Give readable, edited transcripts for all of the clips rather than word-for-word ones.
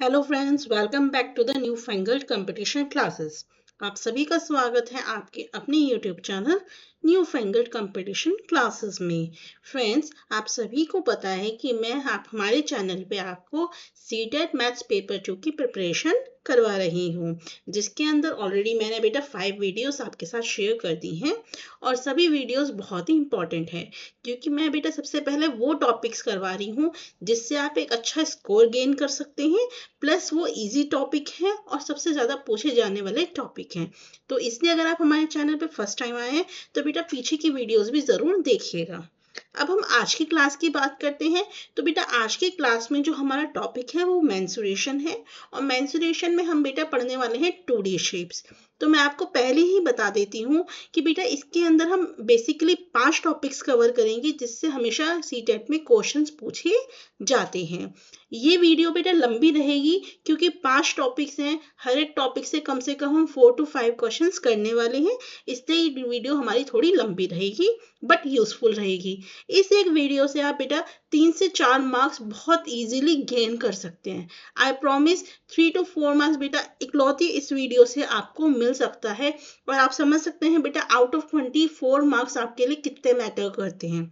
Hello friends, welcome back to the new fangled competition classes. आप सभी का स्वागत है आपके अपने YouTube channel new fangled competition classes में। फ्रेंड्स, आप सभी को पता है कि मैं हमारे चैनल पे आपको सीटेट मैथ्स पेपर 2 की प्रिपरेशन करवा रही हूँ, जिसके अंदर ऑलरेडी मैंने बेटा 5 वीडियोस आपके साथ शेयर कर दी हैं और सभी वीडियोस बहुत ही इंपॉर्टेंट है, क्योंकि मैं बेटा सबसे पहले वो टॉपिक्स करवा रही हूँ जिससे आप एक अच्छा स्कोर गेन कर सकते हैं, प्लस वो इजी टॉपिक है और सबसे ज़्यादा पूछे जाने वाले टॉपिक हैं। तो इसलिए अगर आप हमारे चैनल पे फर्स्ट टाइम आए हैं तो बेटा पीछे की वीडियोस भी ज़रूर देखिएगा। अब हम आज की क्लास की बात करते हैं। तो बेटा आज की क्लास में जो हमारा टॉपिक है वो मेंसुरेशन है, और मेंसुरेशन में हम बेटा पढ़ने वाले हैं 2D शेप्स। तो मैं आपको पहले ही बता देती हूँ कि बेटा इसके अंदर हम बेसिकली 5 टॉपिक्स कवर करेंगे, जिससे हमेशा सीटेट में क्वेश्चंस पूछे जाते हैं। ये वीडियो बेटा लंबी रहेगी क्योंकि 5 टॉपिक्स हैं, हर एक टॉपिक से कम हम 4 to 5 क्वेश्चंस करने वाले हैं, इसलिए ये वीडियो हमारी थोड़ी लंबी रहेगी बट यूजफुल रहेगी। इस एक वीडियो से आप बेटा 3 से 4 मार्क्स बहुत इजीली गेन कर सकते हैं। आई प्रॉमिस 3 to 4 मार्क्स बेटा इकलौती इस वीडियो से आपको मिल सकता है, और आप समझ सकते हैं बेटा आउट ऑफ 24 मार्क्स आपके लिए कितने मैटर करते हैं।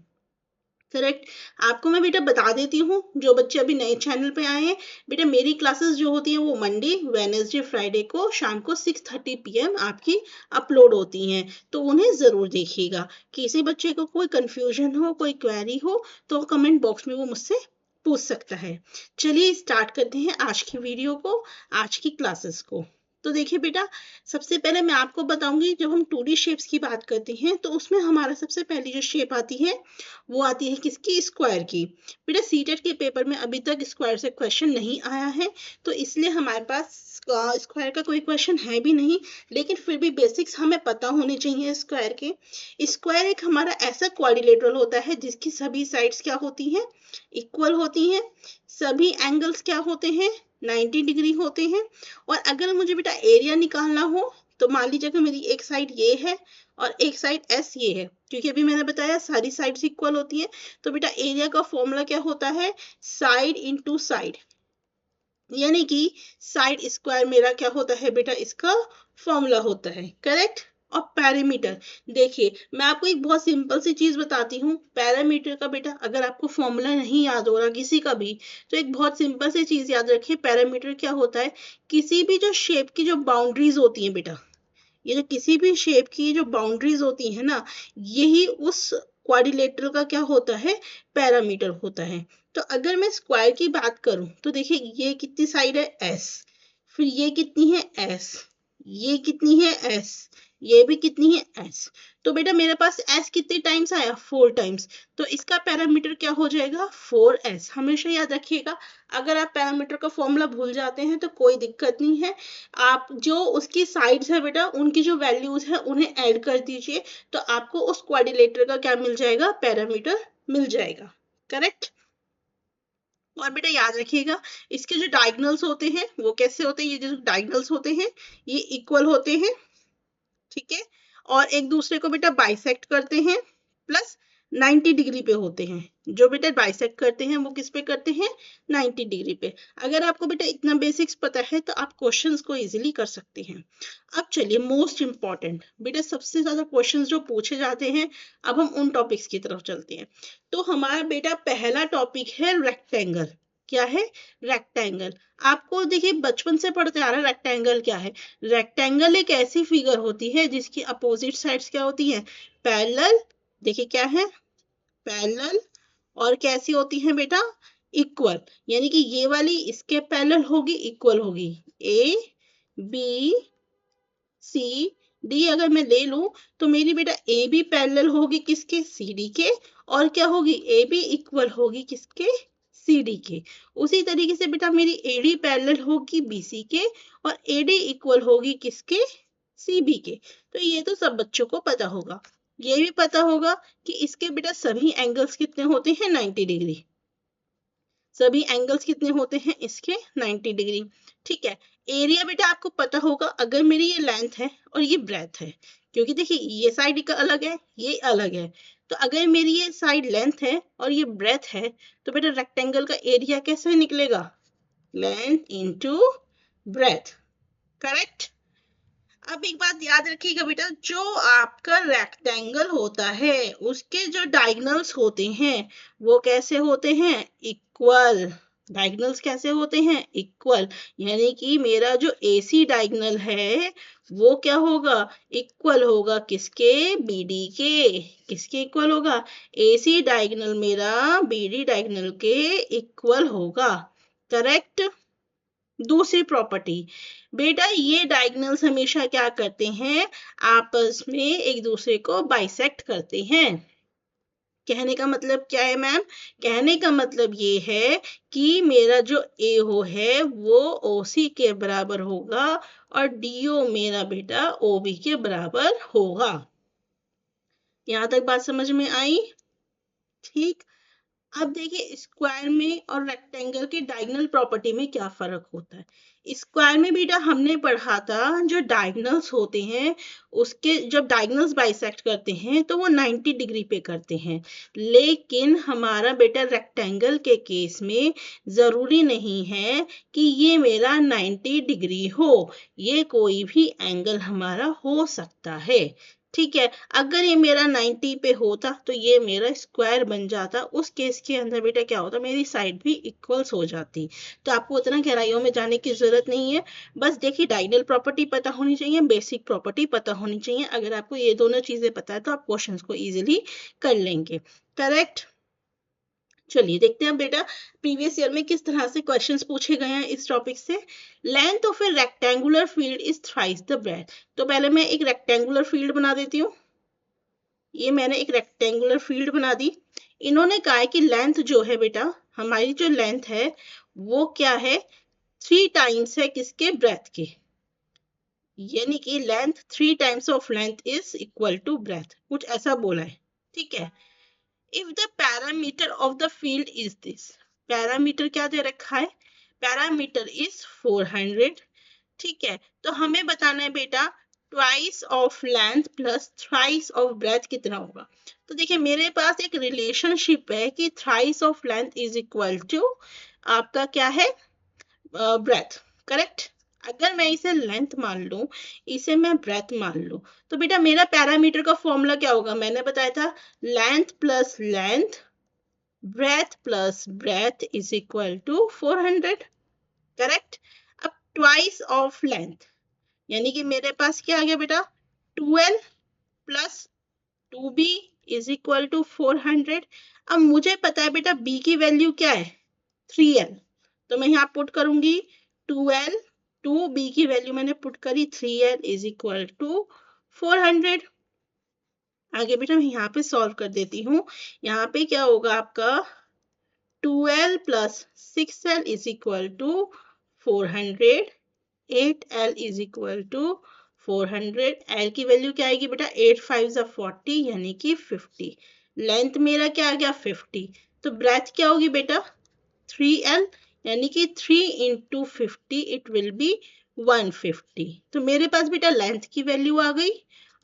करेक्ट। आपको मैं बेटा बता देती हूँ, जो बच्चे अभी नए चैनल पे आए हैं, बेटा मेरी क्लासेस जो होती हैं वो मंडे, वेडनेसडे, फ्राइडे को शाम को 6:30 PM आपकी अपलोड होती हैं। तो उन्हें ज़रूर देखिएगा। किसी बच्चे को कोई कंफ्यूजन हो, कोई क्वेरी हो तो कमेंट बॉक्स में वो मुझसे पूछ सकता है। चलिए स्टार्ट करते हैं आज की वीडियो को, आज की क्लासेस को। तो देखिए बेटा, सबसे पहले मैं आपको बताऊंगी, जब हम 2D शेप्स की बात करते हैं तो उसमें हमारा सबसे पहली जो शेप आती है वो आती है किसकी? स्क्वायर की। बेटा सीटेट के पेपर में अभी तक स्क्वायर से क्वेश्चन नहीं आया है, तो इसलिए हमारे पास स्क्वायर का कोई क्वेश्चन है भी नहीं, लेकिन फिर भी बेसिक्स हमें पता होने चाहिए स्क्वायर के। स्क्वायर एक हमारा ऐसा क्वाड्रिलेटरल होता है जिसकी सभी साइड्स क्या होती हैं? इक्वल होती हैं। सभी एंगल्स क्या होते हैं? 90 डिग्री होते हैं। और अगर मुझे बेटा एरिया निकालना हो तो मान लीजिए कि मेरी एक साइड ये है और एक साइड एस ये है, क्योंकि अभी मैंने बताया सारी साइड्स इक्वल होती हैं। तो बेटा एरिया का फॉर्मूला क्या होता है? साइड इंटू साइड, यानी कि साइड स्क्वायर मेरा क्या होता है बेटा? इसका फॉर्मूला होता है। करेक्ट। और पैरामीटर, देखिए मैं आपको एक बहुत सिंपल सी चीज बताती हूँ। पैरामीटर का बेटा अगर आपको फॉर्मूला नहीं याद हो रहा किसी का भी, तो एक बहुत सिंपल सी चीज याद रखिए। पैरामीटर क्या होता है? किसी भी जो शेप की जो बाउंड्रीज होती हैं बेटा, ये जो किसी भी शेप की जो बाउंड्रीज होती है ना, यही उस क्वाड्रिलेटरल का क्या होता है? पैरामीटर होता है। तो अगर मैं स्क्वायर की बात करूं तो देखिए ये कितनी साइड है? एस। फिर ये कितनी है? एस। ये कितनी है? एस। ये भी कितनी है? एस। तो बेटा मेरे पास एस कितने टाइम्स आया? 4 टाइम्स। तो इसका पैरामीटर क्या हो जाएगा? 4s। हमेशा याद रखिएगा, अगर आप पैरामीटर का फॉर्मूला भूल जाते हैं तो कोई दिक्कत नहीं है। आप जो उसकी साइड्स है बेटा, उनकी जो वैल्यूज है उन्हें ऐड कर दीजिए, तो आपको उस क्वाड्रिलेटरल का क्या मिल जाएगा? पैरामीटर मिल जाएगा। करेक्ट। और बेटा याद रखिएगा, इसके जो डायगोनल्स होते हैं वो कैसे होते हैं? ये जो डायगोनल्स होते हैं ये इक्वल होते हैं, ठीक है, और एक दूसरे को बेटा बाइसेक्ट करते हैं, प्लस 90 डिग्री पे होते हैं। जो बेटा बाइसेक्ट करते हैं वो किस पे करते हैं? 90 डिग्री पे। अगर आपको बेटा इतना बेसिक्स पता है तो आप क्वेश्चंस को इजीली कर सकते हैं। अब चलिए मोस्ट इंपॉर्टेंट बेटा, सबसे ज्यादा क्वेश्चंस जो पूछे जाते हैं, अब हम उन टॉपिक्स की तरफ चलते हैं। तो हमारा बेटा पहला टॉपिक है रेक्टेंगल। क्या है? रेक्टेंगल। आपको देखिए बचपन से पढ़ते आ रहा है रेक्टेंगल क्या है। रेक्टेंगल एक ऐसी फिगर होती है जिसकी अपोजिट साइड्स क्या होती हैं? पैरेलल। देखिए क्या है? पैरेलल। और कैसी होती है बेटा? इक्वल। यानी कि ये वाली इसके पैरेलल होगी, इक्वल होगी। ए बी सी डी अगर मैं ले लूं तो मेरी बेटा ए बी पैरेलल होगी किसके? सी डी के। और क्या होगी? ए बी इक्वल होगी किसके? सी डी के। उसी तरीके से बेटा मेरी ए डी पैरेलल होगी बी सी के, और ए डी इक्वल होगी किसके? सी बी के। तो ये तो सब बच्चों को पता होगा। ये भी पता होगा कि इसके बेटा सभी एंगल्स कितने होते हैं? 90 डिग्री। सभी एंगल्स कितने होते हैं इसके? 90 डिग्री। ठीक है। एरिया बेटा आपको पता होगा, अगर मेरी ये लेंथ है और ये ब्रेथ है, क्योंकि देखिए ये साइड अलग है, ये अलग है, तो अगर मेरी ये साइड लेंथ है और ये ब्रेथ है तो बेटा रेक्टेंगल का एरिया कैसे निकलेगा? Length into breadth, correct. अब एक बात याद रखिएगा बेटा, जो आपका रेक्टेंगल होता है उसके जो डायगोनल्स होते हैं वो कैसे होते हैं, इक्वल। डायगोनल्स कैसे होते हैं, इक्वल। यानी कि मेरा जो AC डायगोनल है वो क्या होगा, इक्वल होगा किसके, BD के। किसके इक्वल होगा, AC डायगोनल मेरा BD डायगोनल के इक्वल होगा, करेक्ट। दूसरी प्रॉपर्टी, बेटा ये डायगोनल्स हमेशा क्या करते हैं, आपस में एक दूसरे को बाइसेक्ट करते हैं। कहने का मतलब क्या है मैम, कहने का मतलब ये है कि मेरा जो AO है वो OC के बराबर होगा और DO मेरा बेटा OB के बराबर होगा। यहां तक बात समझ में आई, ठीक। अब देखिए स्क्वायर में और रेक्टेंगल के डायगोनल प्रॉपर्टी में क्या फर्क होता है। स्क्वायर में बेटा हमने पढ़ा था जो डायगोनल्स होते हैं उसके जब डायगोनल्स बाइसेक्ट करते हैं तो वो 90 डिग्री पे करते हैं, लेकिन हमारा बेटा रेक्टेंगल के केस में जरूरी नहीं है कि ये मेरा 90 डिग्री हो, ये कोई भी एंगल हमारा हो सकता है, ठीक है। अगर ये मेरा 90 पे होता तो ये मेरा स्क्वायर बन जाता, उस केस के अंदर बेटा क्या होता, मेरी साइड भी इक्वल्स हो जाती। तो आपको उतना गहराइयों में जाने की जरूरत नहीं है, बस देखिए डायगोनल प्रॉपर्टी पता होनी चाहिए, बेसिक प्रॉपर्टी पता होनी चाहिए। अगर आपको ये दोनों चीजें पता है तो आप क्वेश्चंस को इजीली कर लेंगे, करेक्ट। चलिए देखते हैं बेटा प्रीवियस ईयर में किस तरह से क्वेश्चंस पूछे गए हैं इस टॉपिक से। Length of a rectangular field is thrice the breadth. तो पहले मैं एक रेक्टेंगुलर फील्ड बना देती हूँ, ये मैंने एक रेक्टेंगुलर फील्ड बना दी। इन्होंने कहा है कि लेंथ जो है बेटा, हमारी जो लेंथ है वो क्या है, 3 टाइम्स है किसके, ब्रेथ के। यानी कि length 3 times of length is equal to breadth, कुछ ऐसा बोला है, ठीक है। If the parameter of the field is this, parameter क्या दे रखा है, पैरामीटर इज 400, ठीक है। तो हमें बताना है बेटा twice of length plus thrice of breadth कितना होगा। तो देखिए मेरे पास एक रिलेशनशिप है कि thrice of length is equal to आपका क्या है, ब्रेथ, करेक्ट। अगर मैं इसे लेंथ मान लूं, इसे मैं ब्रेथ मान लूं, तो बेटा मेरा पैरामीटर का फॉर्मूला क्या होगा, मैंने बताया था length plus length breadth plus breadth is equal to 400, correct. अब ट्वाइस ऑफ लेंथ यानी कि मेरे पास क्या आ गया बेटा, 2L plus 2B is equal to 400। अब मुझे पता है बेटा B की वैल्यू क्या है, 3L, तो मैं यहाँ पुट करूंगी 2L, 2B की वैल्यू मैंने पुट करी 3L इज इक्वल टू 400। आगे बेटा मैं यहाँ पे सॉल्व कर देती हूँ, यहाँ पे क्या होगा आपका 2L plus 6L is equal to 400, 8L is equal to 400। L की वैल्यू क्या आएगी बेटा, 8 5 40 यानी कि 50। लेंथ मेरा क्या आ गया 50, तो ब्रेथ क्या होगी बेटा 3L, यानी कि 3 इंटू 50 इट विल बी 150। तो मेरे पास बेटा लेंथ की वैल्यू आ गई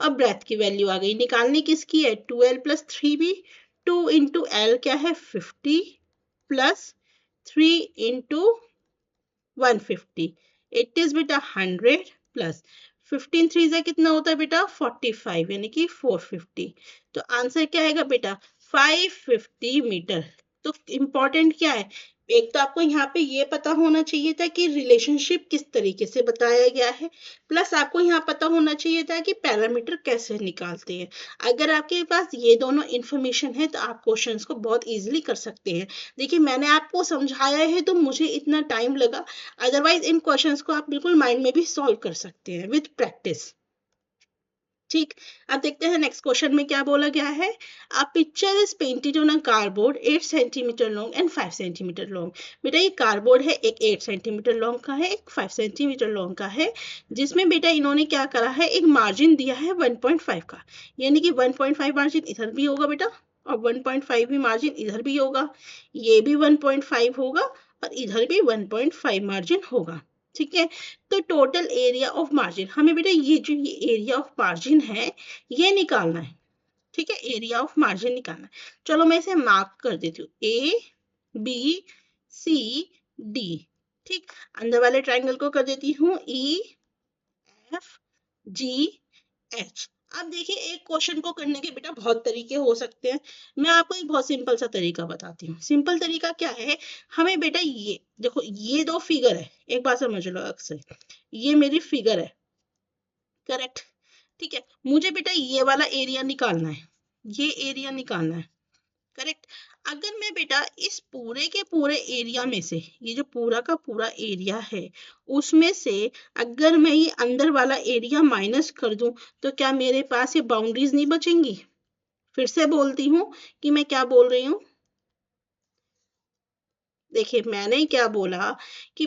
और ब्रेथ की वैल्यू आ गई। निकालनी किसकी है, 2L plus 3B। 2 into L क्या है 50 प्लस 3 इंटू 150, इट इज बेटा 100 प्लस 15 थ्री से कितना होता है बेटा 45 यानी कि 450। तो आंसर क्या आएगा बेटा 550 मीटर। तो इंपॉर्टेंट क्या है, एक तो आपको यहाँ पे ये पता होना चाहिए था कि रिलेशनशिप किस तरीके से बताया गया है, प्लस आपको यहाँ पता होना चाहिए था कि पैरामीटर कैसे निकालते हैं। अगर आपके पास ये दोनों इंफॉर्मेशन है तो आप क्वेश्चंस को बहुत इजीली कर सकते हैं। देखिए मैंने आपको समझाया है तो मुझे इतना टाइम लगा, अदरवाइज इन क्वेश्चंस को आप बिल्कुल माइंड में भी सॉल्व कर सकते हैं विद प्रैक्टिस, ठीक। अब देखते हैं नेक्स्ट क्वेश्चन में क्या बोला गया है। A picture is painted on a cardboard 8 centimetre long and 5 centimetre long. बेटा ये कार्डबोर्ड है, एक 8 सेंटीमीटर लॉन्ग का है, एक 5 सेंटीमीटर लॉन्ग का है, जिसमें बेटा इन्होंने क्या करा है, एक मार्जिन दिया है 1.5 का, यानी कि 1.5 मार्जिन इधर भी होगा बेटा और 1.5 भी मार्जिन इधर भी होगा, ये भी 1.5 होगा और इधर भी 1.5 मार्जिन होगा, ठीक है। तो टोटल एरिया ऑफ मार्जिन हमें बेटा ये जो ये एरिया ऑफ मार्जिन है ये निकालना है, ठीक है, एरिया ऑफ मार्जिन निकालना है। चलो मैं इसे मार्क कर देती हूँ A B C D, ठीक, अंदर वाले ट्राइंगल को कर देती हूँ EFGH। अब देखिए, एक क्वेश्चन को करने के बेटा बहुत तरीके हो सकते हैं। मैं आपको एक बहुत सिंपल सा तरीका बताती हूँ। सिंपल तरीका क्या है, हमें बेटा ये देखो, ये दो फिगर है, एक बात समझ लो अक्सर, ये मेरी फिगर है, करेक्ट। ठीक है, मुझे बेटा ये वाला एरिया निकालना है, ये एरिया निकालना है, करेक्ट। अगर मैं बेटा इस पूरे के पूरे एरिया में से, ये जो पूरा का पूरा एरिया है, उसमें से अगर मैं ये अंदर वाला एरिया माइनस कर दूं, तो क्या मेरे पास ये बाउंड्रीज नहीं बचेंगी? फिर से बोलती हूँ कि मैं क्या बोल रही हूँ। देखिए, मैंने क्या बोला कि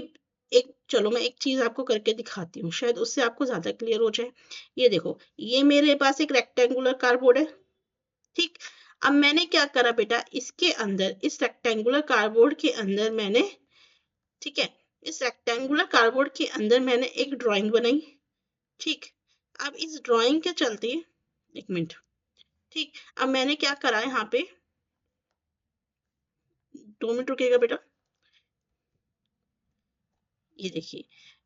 एक, चलो मैं एक चीज आपको करके दिखाती हूँ, शायद उससे आपको ज्यादा क्लियर हो जाए। ये देखो, ये मेरे पास एक रेक्टेंगुलर कार्डबोर्ड है, ठीक। अब मैंने क्या करा बेटा, इसके अंदर, इस रेक्टेंगुलर कार्डबोर्ड के अंदर मैंने, ठीक है, इस रेक्टेंगुलर कार्डबोर्ड के अंदर मैंने एक ड्राइंग बनाई, ठीक। अब इस ड्राइंग के चलते, एक मिनट, ठीक, अब मैंने क्या करा यहाँ पे, 2 मिनट रुकेगा बेटा, ये देखिए,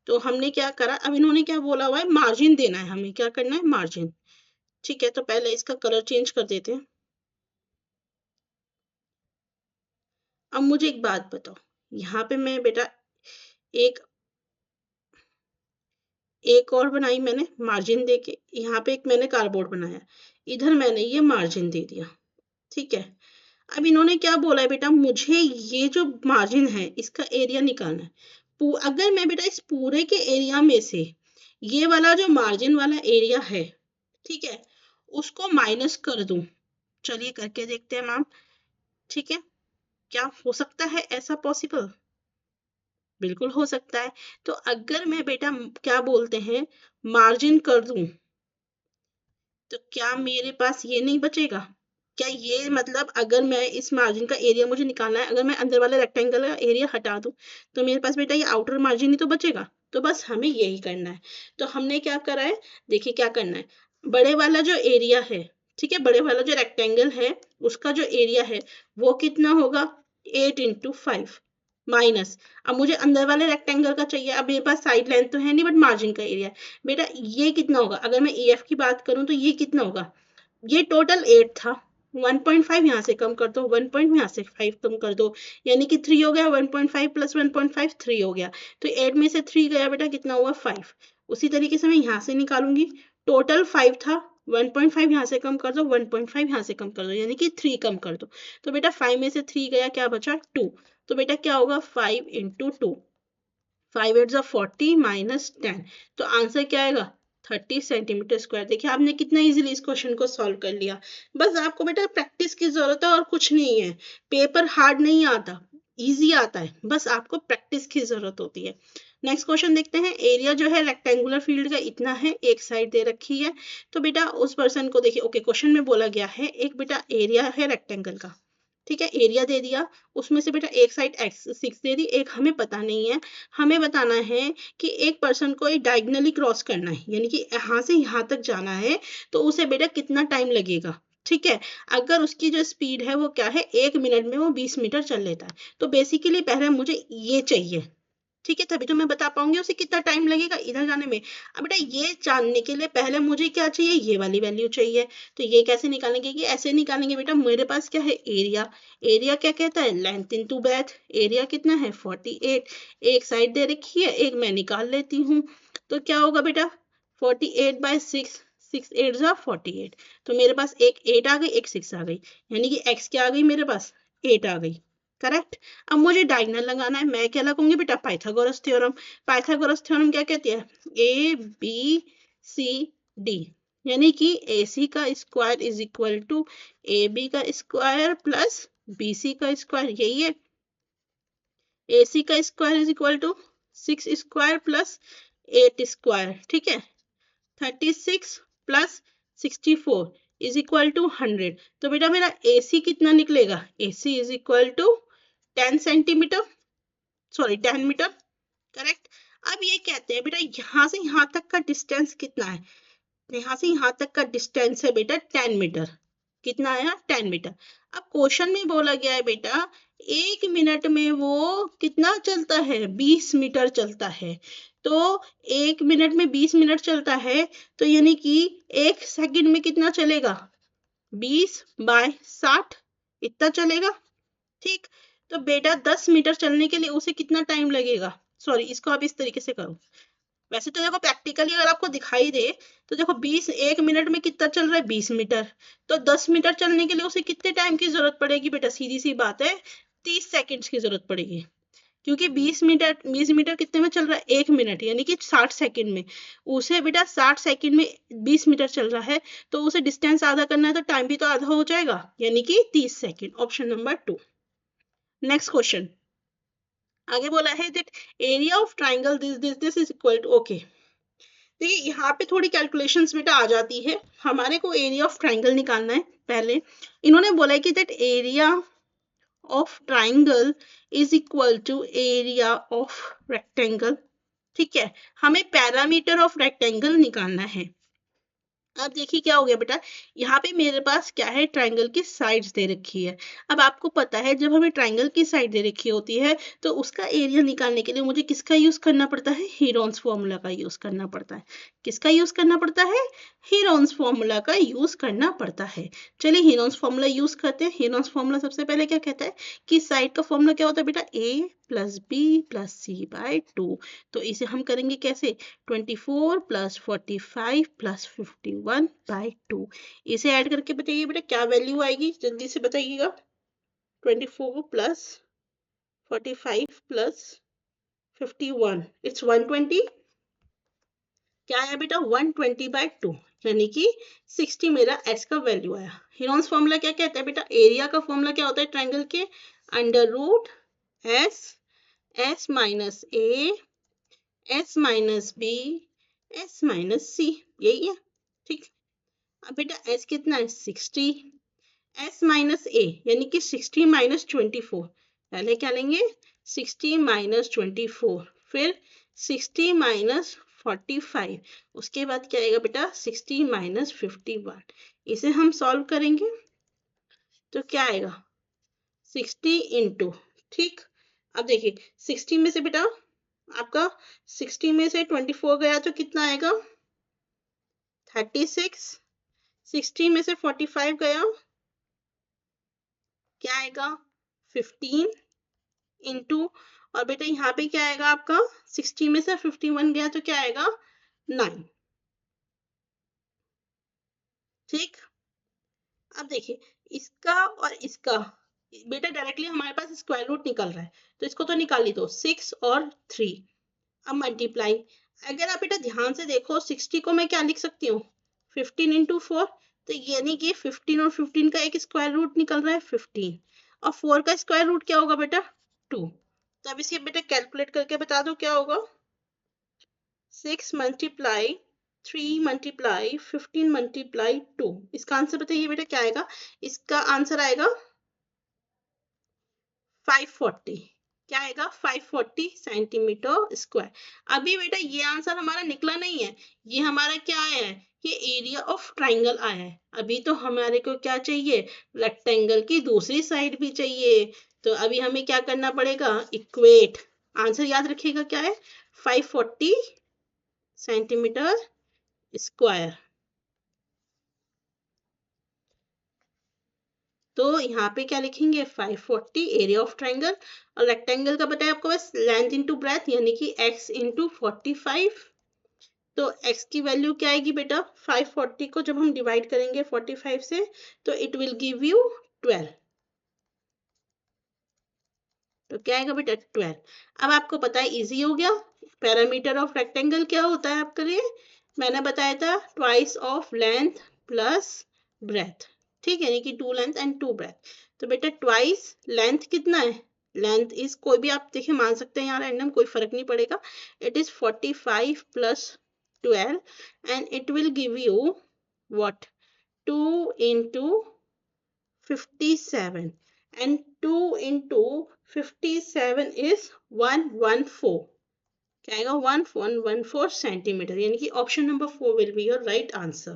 तो हमने क्या करा, अब इन्होंने क्या बोला हुआ है, मार्जिन देना है, हमें क्या करना है, मार्जिन, ठीक है। तो पहले इसका कलर चेंज कर देते हैं। अब मुझे एक बात बताओ, यहाँ पे मैं बेटा एक एक और बनाई मैंने मार्जिन देके, यहाँ पे एक मैंने कार्डबोर्ड बनाया, इधर मैंने ये मार्जिन दे दिया, ठीक है। अब इन्होंने क्या बोला है बेटा, मुझे ये जो मार्जिन है इसका एरिया निकालना है। अगर मैं बेटा इस पूरे के एरिया में से ये वाला जो मार्जिन वाला एरिया है, ठीक है, उसको माइनस कर दूं, चलिए करके देखते हैं मैम, ठीक है। क्या हो सकता है ऐसा पॉसिबल? बिल्कुल हो सकता है। तो अगर मैं बेटा क्या बोलते हैं, मार्जिन कर दूं, तो क्या मेरे पास ये नहीं बचेगा? क्या ये मतलब, अगर मैं इस मार्जिन का एरिया मुझे निकालना है, अगर मैं अंदर वाले रेक्टेंगल का एरिया हटा दूं, तो मेरे पास बेटा ये आउटर मार्जिन ही तो बचेगा। तो बस हमें यही करना है। तो हमने क्या करा है, देखिए क्या करना है, बड़े वाला जो एरिया है, ठीक है, बड़े वाला जो रेक्टेंगल है, उसका जो एरिया है वो कितना होगा, 8 × 5 माइनस, अब मुझे अंदर वाले रेक्टेंगल का चाहिए, अब मेरे पास साइड लेंथ तो है नहीं, बट मार्जिन का एरिया, बेटा ये कितना होगा, अगर मैं EF की बात करूं तो ये कितना होगा, ये टोटल 8 था, 1.5 यहाँ से कम कर दो, 1 यहाँ से 5 कम कर दो, यानी कि 3 हो गया, 1.5 प्लस 1.5 3 हो गया, तो 8 में से 3 गया बेटा, कितना हुआ 5। उसी तरीके से मैं यहाँ से निकालूंगी, टोटल 5 था, 1.5 यहाँ से कम कर दो, 1.5 यहाँ से कम कर दो, यानी कि 3 कम कर दो, तो बेटा 5 में से 3 गया, क्या बचा 2। तो बेटा क्या होगा, 5 × 2, 5 8 40 माइनस 10, तो आंसर क्या आएगा, 30 सेंटीमीटर स्क्वायर। देखिए आपने कितना इजीली इस क्वेश्चन को सॉल्व कर लिया। बस आपको बेटा प्रैक्टिस की जरूरत है और कुछ नहीं है। पेपर हार्ड नहीं आता, इजी आता है, बस आपको प्रैक्टिस की जरूरत होती है। नेक्स्ट क्वेश्चन देखते हैं। एरिया जो है रेक्टेंगुलर फील्ड का इतना है, एक साइड दे रखी है, तो बेटा उस पर्सन को देखिए, ओके क्वेश्चन में बोला गया है एक बेटा एरिया है रेक्टेंगल का, ठीक है, एरिया दे दिया, उसमें से बेटा एक साइड x6 दे दी, एक हमें पता नहीं है, हमें बताना है कि एक पर्सन को एक डायगनली क्रॉस करना है, यानी कि यहाँ से यहाँ तक जाना है, तो उसे बेटा कितना टाइम लगेगा, ठीक है। अगर उसकी जो स्पीड है वो क्या है, 1 मिनट में वो 20 मीटर चल लेता है, तो बेसिकली पहले मुझे ये चाहिए, ठीक है, तभी तो मैं बता पाऊंगी उसे कितना टाइम लगेगा इधर जाने में। अब बेटा ये जानने के लिए पहले मुझे क्या चाहिए, ये वाली वैल्यू चाहिए, तो ये कैसे निकालेंगे, कि ऐसे निकालेंगे बेटा, मेरे पास क्या है एरिया, एरिया क्या कहता है, लेंथ इनटू ब्रेथ, एरिया कितना है 48, एक साइड दे रखी है, एक मैं निकाल लेती हूँ, तो क्या होगा बेटा 48/6, 6 8 48, तो मेरे पास एक 8 आ गई, एक 6 आ गई, यानी कि x क्या आ गई मेरे पास, 8 आ गई, करेक्ट। अब मुझे डायगोनल लगाना है, मैं क्या लगाऊंगी बेटा, पाइथागोरस थ्योरम। पाइथागोरस थ्योरम क्या कहती है, ABCD, यानी कि AC का square is equal to AB का स्क्वायर प्लस BC का स्क्वायर, यही है। AC का square is equal to 6 square plus 8 square, ठीक है, 36 प्लस 64 इज इक्वल टू 100, तो बेटा मेरा AC कितना निकलेगा, AC is equal to 10 centimetre, sorry 10 metre, correct. अब ये कहते हैं बेटा यहाँ से यहाँ तक का डिस्टेंस कितना है, यहाँ से यहाँ तक का डिस्टेंस है बेटा 10 मीटर, कितना आया 10 मीटर। अब क्वेश्चन में बोला गया है बेटा 1 मिनट में वो कितना चलता है, 20 मीटर चलता है। तो 1 मिनट में 20 मिनट चलता है, तो यानी कि 1 सेकंड में कितना चलेगा, 20/60 इतना चलेगा। ठीक, तो बेटा 10 मीटर चलने के लिए उसे कितना टाइम लगेगा, सॉरी इसको आप इस तरीके से करो। वैसे तो देखो प्रैक्टिकली अगर आपको दिखाई दे तो देखो 1 मिनट में कितना चल रहा है, 20 मीटर। तो 10 मीटर चलने के लिए उसे कितने टाइम की जरूरत पड़ेगी बेटा, सीधी सी बात है 30 सेकेंड्स की जरूरत पड़ेगी। क्योंकि 20 मीटर कितने में चल रहा है, 1 मिनट यानी कि 60 सेकेंड में। उसे बेटा 60 सेकेंड में 20 मीटर चल रहा है, तो उसे डिस्टेंस आधा करना है तो टाइम भी तो आधा हो जाएगा, यानी कि 30 second. Option number 2। Next question आगे बोला है that area of triangle this is equal to, okay देखिए यहाँ पे थोड़ी कैलकुलेशंस बेटा आ जाती है। हमारे को एरिया ऑफ ट्राइंगल निकालना है। पहले इन्होंने बोला है कि that area of triangle is equal to area of rectangle. ठीक है, हमें पैरामीटर ऑफ रेक्टेंगल निकालना है। अब देखिए क्या हो गया बेटा, यहाँ पे मेरे पास क्या है, ट्राइंगल की साइड्स दे रखी है। अब आपको पता है जब हमें ट्राइंगल की साइड दे रखी होती है तो उसका एरिया निकालने के लिए मुझे किसका यूज करना पड़ता है, हीरोन्स फॉर्मूला का यूज करना पड़ता है। किसका यूज करना पड़ता है, हीरोन्स फॉर्मूला का यूज करना पड़ता है। चलिए हीरोन्स फॉर्मूला यूज करते हैं। हीरोन्स फॉर्मूला सबसे पहले क्या कहता है कि साइड का फॉर्मूला क्या होता है बेटा, a + b + c/2। तो इसे हम करेंगे कैसे, 24 + 45 + 51/2। इसे ऐड करके बताइए बेटा क्या वैल्यू आएगी, जल्दी से बताइएगा। 24 + 45 + 51 इट्स 120। क्या आया बेटा, 120/2 यानी कि 60 मेरा एस का वैल्यू आया। हीरोन्स फॉर्मूला क्या कहता है बेटा, एरिया का फॉर्मूला क्या होता है ट्राइंगल के, √S S - A S - B S - C, यही है। ठीक, अब बेटा S कितना है, 60। S - A यानी कि 60 - 24। पहले क्या लेंगे, 60 - 24, फिर 60 - 45, उसके बाद क्या आएगा बेटा, 60 - 51। इसे हम सॉल्व करेंगे तो क्या आएगा, 60 इंटू, ठीक। अब देखिए 60 में से बेटा आपका 60 में से 24 गया तो कितना आएगा, 36। 60 में से 45 गया, क्या आएगा, 15 इंटू, और बेटा यहाँ पे क्या आएगा आपका, 60 में से 51 गया तो क्या आएगा, 9। ठीक, अब देखिए इसका और इसका बेटा डायरेक्टली हमारे पास स्क्वायर रूट निकल रहा है, तो इसको तो निकाल ही दो, 6 और 3। अब मल्टीप्लाई, अगर आप बेटा ध्यान से देखो 60 को मैं क्या लिख सकती हूँ, 15 इंटू 4। तो यानी कि 15 और 15 का एक स्क्वायर रूट निकल रहा है 15, और 4 का स्क्वायर रूट क्या होगा बेटा, 2। तो अब इसे बेटा कैलकुलेट करके बता दो क्या होगा, 6 × 3 × 15 × 2। इसका आंसर बताइए बेटा क्या आएगा, इसका आंसर आएगा 540। क्या आएगा, 540 सेंटीमीटर स्क्वायर। अभी बेटा ये आंसर हमारा निकला नहीं है, ये हमारा क्या आया है, ये एरिया ऑफ ट्राइंगल आया है। अभी तो हमारे को क्या चाहिए, रेक्टेंगल की दूसरी साइड भी चाहिए। तो अभी हमें क्या करना पड़ेगा, इक्वेट। आंसर याद रखिएगा क्या है, 540 सेंटीमीटर स्क्वायर। तो यहाँ पे क्या लिखेंगे, 540 एरिया ऑफ ट्राइंगल, और रेक्टेंगल का बताया आपको बस लेंथ इंटू ब्रेथ यानी कि x इंटू 45। तो x की वैल्यू क्या आएगी बेटा, 540 को जब हम डिवाइड करेंगे 45 से तो इट विल गिव यू 12। तो क्या आएगा बेटा, 12। अब आपको पता है इजी हो गया। पैरामीटर ऑफ रेक्टेंगल क्या होता है आपके लिए, मैंने बताया था twice of length plus breadth. ठीक है, यानी कि 2 लेंथ एंड 2 ब्रेथ। तो बेटा ट्वाइस लेंथ कितना है, लेंथ इज कोई भी आप देखिए मान सकते हैं यहाँ रैंडम, कोई फर्क नहीं पड़ेगा। It is 45 + 12 and it will give you what, 2 × 57, and 2 into 57 is 114। क्या आएगा, 1114 सेंटीमीटर, यानी कि option number 4 will be your right answer।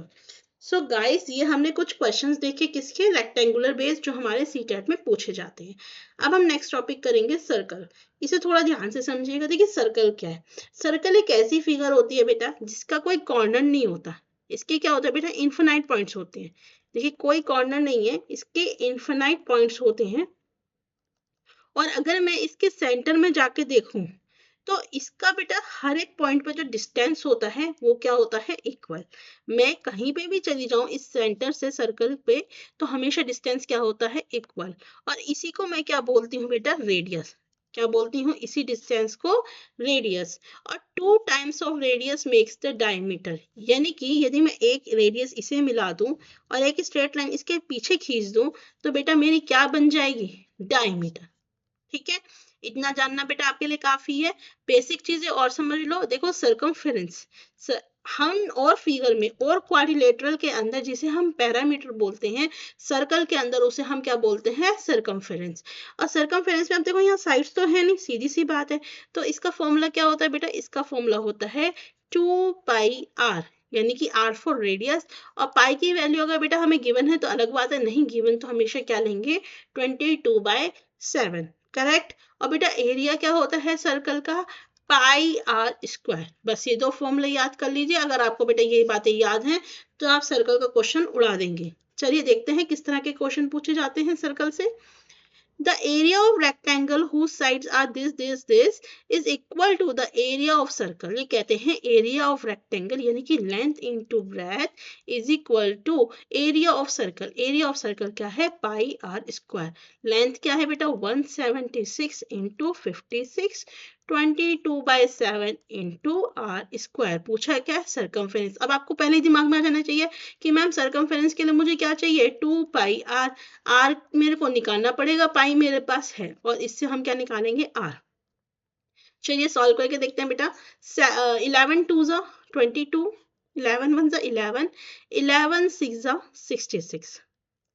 So guys, ये हमने कुछ क्वेश्चंस देखे किसके, रेक्टेंगुलर बेस, जो हमारे सीटेट में पूछे जाते हैं। अब हम नेक्स्ट टॉपिक करेंगे सर्कल। इसे थोड़ा ध्यान से समझिएगा। देखिए सर्कल क्या है। सर्कल एक ऐसी फिगर होती है बेटा जिसका कोई कॉर्नर नहीं होता। इसके क्या होता है बेटा, इन्फिनाइट पॉइंट्स होते हैं। देखिए कोई कॉर्नर नहीं है, इसके इन्फिनाइट पॉइंट्स होते हैं। और अगर मैं इसके सेंटर में जाके देखूं तो इसका बेटा हर एक पॉइंट पे जो डिस्टेंस होता है वो क्या होता है, इक्वल। मैं कहीं पे भी चली जाऊं इस सेंटर से सर्कल पे, तो हमेशा डिस्टेंस क्या होता है, इक्वल। और इसी को मैं क्या बोलती हूँ बेटा, रेडियस। क्या बोलती हूँ, इसी डिस्टेंस को रेडियस। और 2 times of radius makes the diameter. यानी कि यदि मैं एक रेडियस इसे मिला दूं और एक स्ट्रेट लाइन इसके पीछे खींच दूं, तो बेटा मेरी क्या बन जाएगी, डायमीटर। ठीक है, इतना जानना बेटा आपके लिए काफी है। बेसिक चीजें और समझ लो। देखो सर्कमफेरेंस, हम और फिगर में और क्वाड्रिलेटरल के अंदर जिसे हम पैरामीटर बोलते हैं, सर्कल के अंदर उसे हम क्या बोलते हैं, सर्कमफेरेंस। और सर्कमफेरेंस में अब देखो यहाँ साइड्स तो है नहीं, सीधी सी बात है। तो इसका फॉर्मूला क्या होता है बेटा, इसका फॉर्मूला होता है 2πr, यानी कि r फॉर रेडियस। और पाई की वैल्यू अगर बेटा हमें गिवन है तो अलग बात है, नहीं गिवन तो हमेशा क्या लेंगे, 22/7। करेक्ट। और बेटा एरिया क्या होता है सर्कल का, πr²। बस ये दो फॉर्मूले याद कर लीजिए। अगर आपको बेटा ये बातें याद हैं तो आप सर्कल का क्वेश्चन उड़ा देंगे। चलिए देखते हैं किस तरह के क्वेश्चन पूछे जाते हैं सर्कल से। The area of rectangle whose sides are this is equal to the area of circle। ये कहते हैं area of rectangle यानी कि length into breadth is equal to area of circle। area of circle क्या है, pi R square. Length क्या है बेटा, 176 इंटू 56, 22/7 इंटू आर स्क्वायर। पूछा क्या है, सर्कमफेरेंस। अब आपको पहले ही दिमाग में आ जाना चाहिए कि मैम सर्कमफेरेंस के लिए मुझे क्या चाहिए, 2πr। आर मेरे को निकालना पड़ेगा, पाई मेरे पास है, और इससे हम क्या निकालेंगे, आर। चलिए सॉल्व करके देखते हैं बेटा। 11 2 जा 22, 11 1 जा 11, 11 6 जा 66।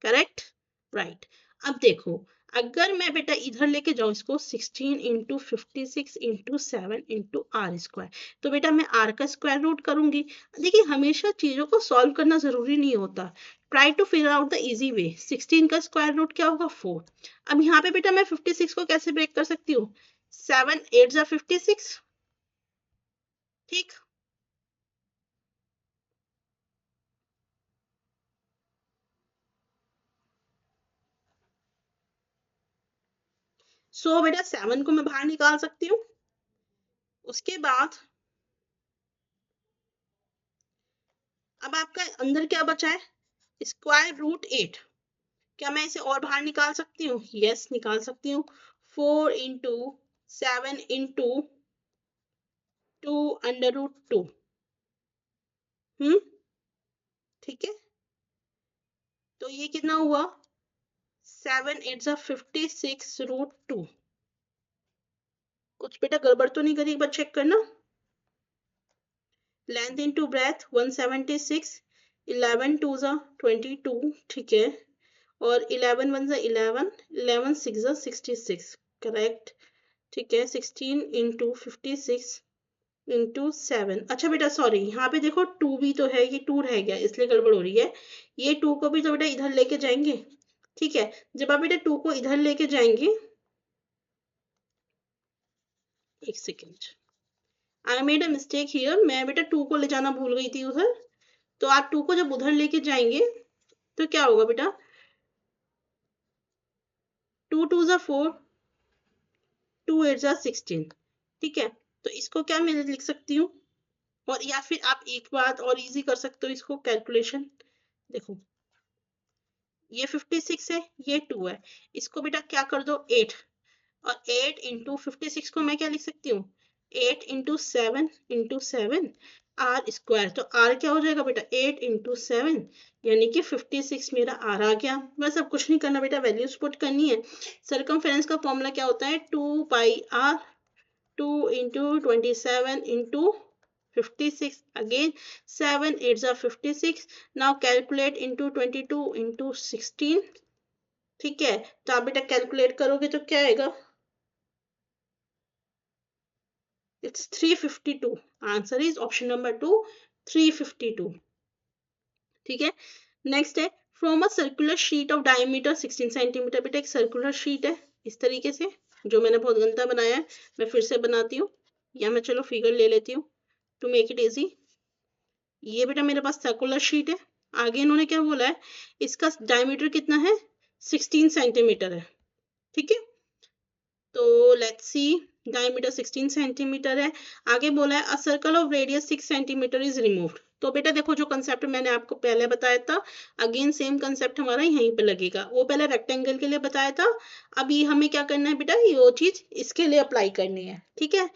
Correct, right. अब देखो, अगर मैं बेटा इधर लेके जाऊं इसको 16 into 56 into 7 into R square, तो बेटा मैं आर का स्क्वायर रूट करूंगी। देखिए हमेशा चीजों को सॉल्व करना जरूरी नहीं होता। Try to figure out the easy way. 16 का स्क्वायर रूट क्या होगा, 4। अब यहाँ पे बेटा मैं 56 को कैसे ब्रेक कर सकती हूँ, 7 8 जा 56। ठीक। सो बेटा 7 को मैं बाहर निकाल सकती हूँ। उसके बाद अब आपका अंदर क्या बचा है, स्क्वायर रूट 8। क्या मैं इसे और बाहर निकाल सकती हूँ, यस निकाल सकती हूँ। 4 इंटू 7 इंटू 2 √2। ठीक है। तो ये कितना हुआ, 7 8 जा 56 √2। कुछ बेटा गड़बड़ तो नहीं करी, एक बार चेक करना। लेंथ इंटू ब्रेथ 176, 11 2 जा 22। ठीक है। और 11 1 जा 11, 11 6 जा 66। करेक्ट। ठीक है। 16 इंटू 56 इंटू 7। अच्छा बेटा सॉरी, यहाँ पे देखो 2 भी तो है, ये 2 रह गया इसलिए गड़बड़ हो रही है। ये 2 को भी तो बेटा इधर लेके जाएंगे। ठीक है। जब आप बेटा 2 को इधर लेके जाएंगे, एक second, I made a mistake here. मैं बेटा 2 को ले जाना भूल गई थी उधर। तो आप 2 को जब उधर लेके जाएंगे तो क्या होगा बेटा, 2 2 जा 4, 2 8 जा 16। ठीक है। तो इसको क्या मैं लिख सकती हूँ, और या फिर आप एक बात और इजी कर सकते हो इसको, कैलकुलेशन। देखो ये 56 है, ये 2 है। इसको बेटा क्या कर दो, 8। और 8 इंटू 56 को मैं क्या लिख सकती हूँ, 8 इंटू 7 आर स्क्वायर। तो आर क्या हो जाएगा बेटा, 8 इंटू 7, यानी कि 56 मेरा आर आ गया। बस अब कुछ नहीं करना बेटा, वैल्यूज पुट करनी है। सर्कमफेरेंस का फॉर्मूला क्या होता है, 2πr, 2 into 27 into 56, again 7 8 are 56। now calculate into 22 into 16। ठीक है। तो आप बेटा कैलकुलेट करोगे तो क्या आएगा, it's 352। Answer is option number 2, 352। ठीक है। नेक्स्ट है from a circular sheet of diameter 16 centimetre. बेटा एक सर्कुलर शीट है इस तरीके से, जो मैंने बहुत गंदा बनाया है, मैं फिर से बनाती हूँ, या मैं चलो फिगर ले लेती हूँ टू मेक इट इजी। ये बेटा मेरे पास सर्कुलर शीट है, आगे इन्होंने क्या बोला है, इसका डायमीटर कितना है, 16 सेंटीमीटर है। ठीक है, तो लेट्स सी, डायमीटर 16 सेंटीमीटर है, आगे बोला है a circle of radius 6 centimetre is removed. तो बेटा देखो जो कंसेप्ट मैंने आपको पहले बताया था, अगेन सेम कंसेप्ट हमारा यहीं पे लगेगा। वो पहले रेक्टेंगल के लिए बताया था, अभी हमें क्या करना है बेटा, ये चीज इसके लिए अप्लाई करनी है। ठीक है,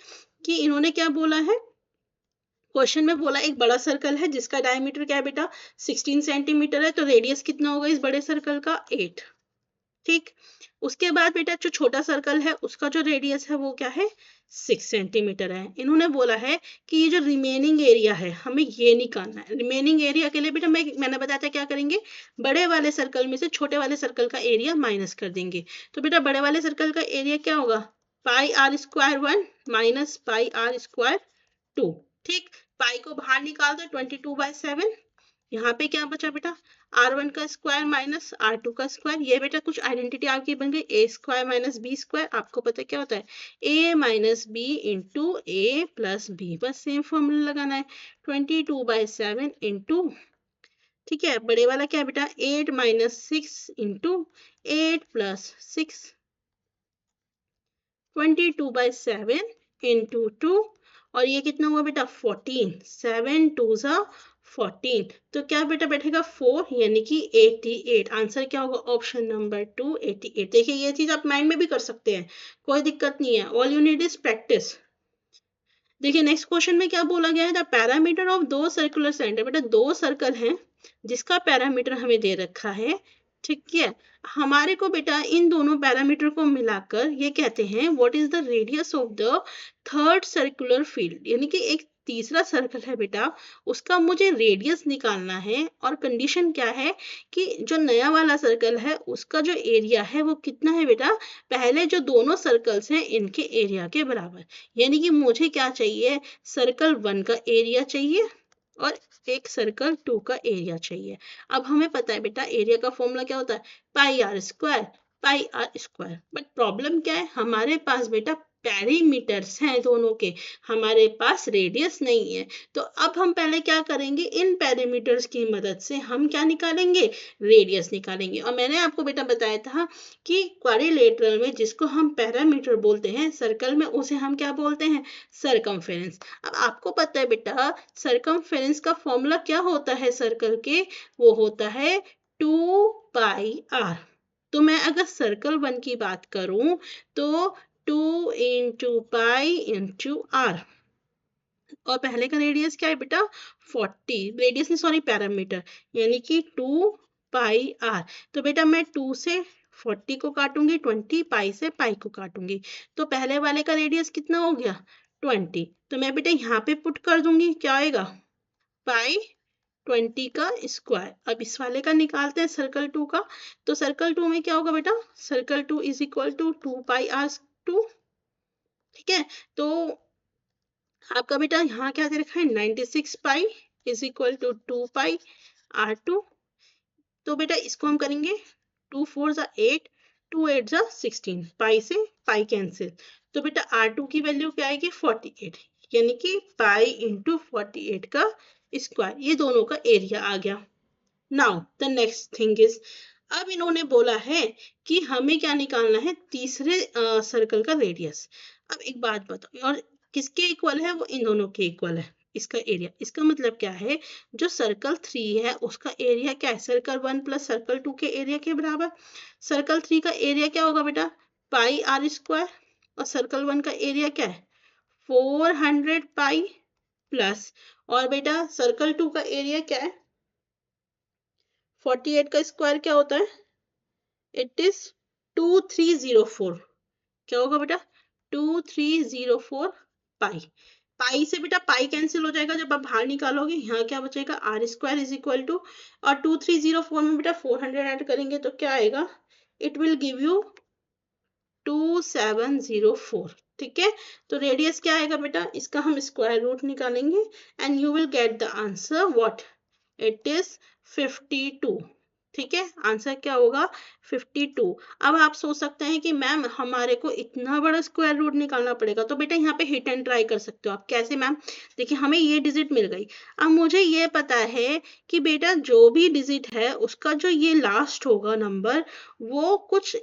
कि इन्होंने क्या बोला है, क्वेश्चन में बोला एक बड़ा सर्कल है जिसका डायमीटर क्या है बेटा, 16 सेंटीमीटर है, तो रेडियस कितना होगा इस बड़े सर्कल का, 8। ठीक, उसके बाद बेटा जो छोटा सर्कल है उसका जो रेडियस है वो क्या है, 6 सेंटीमीटर है। इन्होंने बोला है कि ये जो रिमेनिंग एरिया है हमें ये निकालना है। रिमेनिंग एरिया के लिए बेटा मैंने बताया था क्या करेंगे, बड़े वाले सर्कल में से छोटे वाले सर्कल का एरिया माइनस कर देंगे। तो बेटा बड़े वाले सर्कल का एरिया क्या होगा, pi R square 1 minus pi R square 2। ठीक, पाई को बाहर निकाल दो, 22/7। यहाँ पे क्या बचा बेटा, r1 का स्क्वायर माइनस r2 का स्क्वायर। ये बेटा कुछ आइडेंटिटी आपकी बन गई, a square minus b square. आपको पता क्या होता है, a minus B into A plus B, बस सेम फॉर्मूला लगाना है, 22/7 इंटू, ठीक है, बड़े वाला क्या है बेटा, 8 माइनस 6 इंटू 8 प्लस 6, 22/7 इंटू 2, और ये कितना हुआ बेटा 14, 7 2 ज़ा 14, तो क्या बेटा बैठेगा 4, यानी कि 88। आंसर क्या होगा, ऑप्शन नंबर 2, 88। देखिए ये चीज आप माइंड में भी कर सकते हैं, कोई दिक्कत नहीं है, all you need is practice. देखिए नेक्स्ट क्वेश्चन में क्या बोला गया है, द पैरामीटर ऑफ दो सर्कुलर सेंटर। बेटा दो सर्कल हैं जिसका पैरामीटर हमें दे रखा है, ठीक है, हमारे को बेटा इन दोनों पैरामीटर को मिलाकर ये कहते हैं what is the radius of the third circular field, यानी कि एक तीसरा सर्कल है बेटा, उसका मुझे रेडियस निकालना है। और कंडीशन क्या है कि जो नया वाला सर्कल है उसका जो एरिया है वो कितना है बेटा, पहले जो दोनों सर्कल्स हैं इनके एरिया के बराबर। यानी कि मुझे क्या चाहिए, सर्कल 1 का एरिया चाहिए और एक सर्कल 2 का एरिया चाहिए। अब हमें पता है बेटा एरिया का फॉर्मूला क्या होता है, pi R square, pi R square. But problem क्या है, हमारे पास बेटा पैरीमीटर्स हैं दोनों के, हमारे पास रेडियस नहीं है। तो अब हम पहले क्या करेंगे, इन पैरीमीटर्स की मदद से हम क्या निकालेंगे, रेडियस निकालेंगे। और मैंने आपको बेटा बताया था कि क्वाड्रिलेटरल में जिसको हम पैरामीटर बोलते हैं सर्कल में, उसे हम क्या बोलते हैं, सरकमफेरेंस। अब आपको पता है बेटा सरकमफेरेंस का फॉर्मूला क्या होता है सर्कल के, वो होता है 2 पाई आर। तो मैं अगर सर्कल 1 की बात करूं तो 2 इंटू पाई इंटू आर, और पहले का रेडियस क्या है बेटा 40, रेडियस नहीं सॉरी पैरामीटर, यानी कि 2 पाई आर। तो बेटा मैं 2 से 40 को काटूंगी, 20 पाई से पाई को काटूंगी, तो पहले वाले का रेडियस कितना हो गया 20। तो मैं बेटा यहाँ पे पुट कर दूंगी, क्या आएगा पाई 20 का स्क्वायर। अब इस वाले का निकालते हैं सर्कल 2 का, तो सर्कल 2 में क्या होगा बेटा, circle 2 is equal to 2 pi R 2। ठीक है, तो आपका बेटा यहाँ क्या दे रखा है 96 pi is equal to 2 pi r2। तो बेटा इसको हम करेंगे 2 4 ज़ा 8, 2 8 ज़ा 16, पाई से पाई कैंसिल। तो बेटा r2 की वैल्यू क्या आएगी 48, यानी कि पाई इंटू 48 का स्क्वायर, ये दोनों का एरिया आ गया। Now the next thing is, अब इन्होंने बोला है कि हमें क्या निकालना है, तीसरे सर्कल का रेडियस। अब एक बात बताओ, और किसके इक्वल है, वो इन दोनों के इक्वल है इसका एरिया। इसका मतलब क्या है, जो सर्कल 3 है उसका एरिया क्या है, सर्कल 1 प्लस सर्कल 2 के एरिया के बराबर। सर्कल 3 का एरिया क्या होगा बेटा, पाई आर स्क्वायर, और सर्कल 1 का एरिया क्या है 400 पाई प्लस, और बेटा सर्कल 2 का एरिया क्या है 48 का स्क्वायर क्या होता है, इट इज 2304। क्या होगा बेटा 2304 पाई। पाई से बेटा पाई कैंसिल हो जाएगा जब आप बाहर निकालोगे, यहाँ क्या बचेगा R square is equal to, और 2304 में बेटा 400 ऐड करेंगे तो क्या आएगा, इट विल गिव यू 2704। ठीक है, तो रेडियस क्या आएगा बेटा, इसका हम स्क्वायर रूट निकालेंगे and you will get the answer what, it is 52। ठीक है, आंसर क्या होगा 52। अब आप सोच सकते हैं कि मैम हमारे को इतना बड़ा स्क्वायर रूट निकालना पड़ेगा, तो बेटा यहाँ पे हिट एंड ट्राई कर सकते हो आप। कैसे मैम? देखिए हमें ये डिजिट मिल गई, अब मुझे ये पता है कि बेटा जो भी डिजिट है उसका जो ये लास्ट होगा नंबर, वो कुछ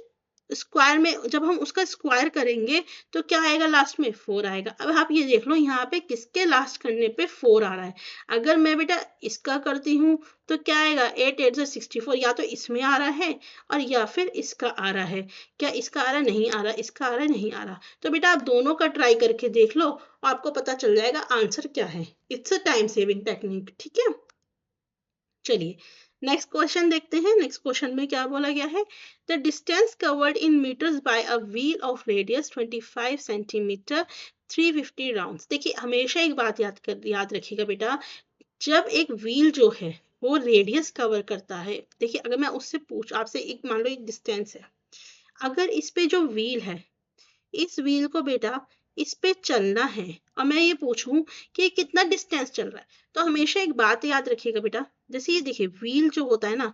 स्क्वायर में जब हम उसका स्क्वायर करेंगे तो क्या आएगा लास्ट में 4 आएगा। अब आप ये देख लो यहाँ पे किसके लास्ट करने पे 4 आ रहा है। अगर मैं बेटा इसका करती हूँ तो क्या आएगा 8 8 64, या तो इसमें आ रहा है और या फिर इसका आ रहा है। क्या इसका आ रहा? नहीं आ रहा, इसका आ रहा, नहीं आ रहा। तो बेटा आप दोनों का ट्राई करके देख लो, आपको पता चल जाएगा आंसर क्या है। It's a time saving technique. ठीक है, चलिए नेक्स्ट क्वेश्चन देखते हैं। नेक्स्ट क्वेश्चन में क्या बोला गया है? The distance covered in metres by a wheel of radius 25 centimetre 350 rounds. देखिए हमेशा एक बात याद रखिएगा बेटा, जब एक व्हील जो है वो रेडियस कवर करता है, देखिए अगर मैं उससे पूछ आपसे, एक मान लो एक डिस्टेंस है, अगर इस पे जो व्हील है, इस व्हील को बेटा इस पे चलना है और मैं ये पूछूं कि कितना डिस्टेंस चल रहा है, तो हमेशा एक बात याद रखिएगा बेटा, जैसे ये देखिए व्हील जो होता है ना,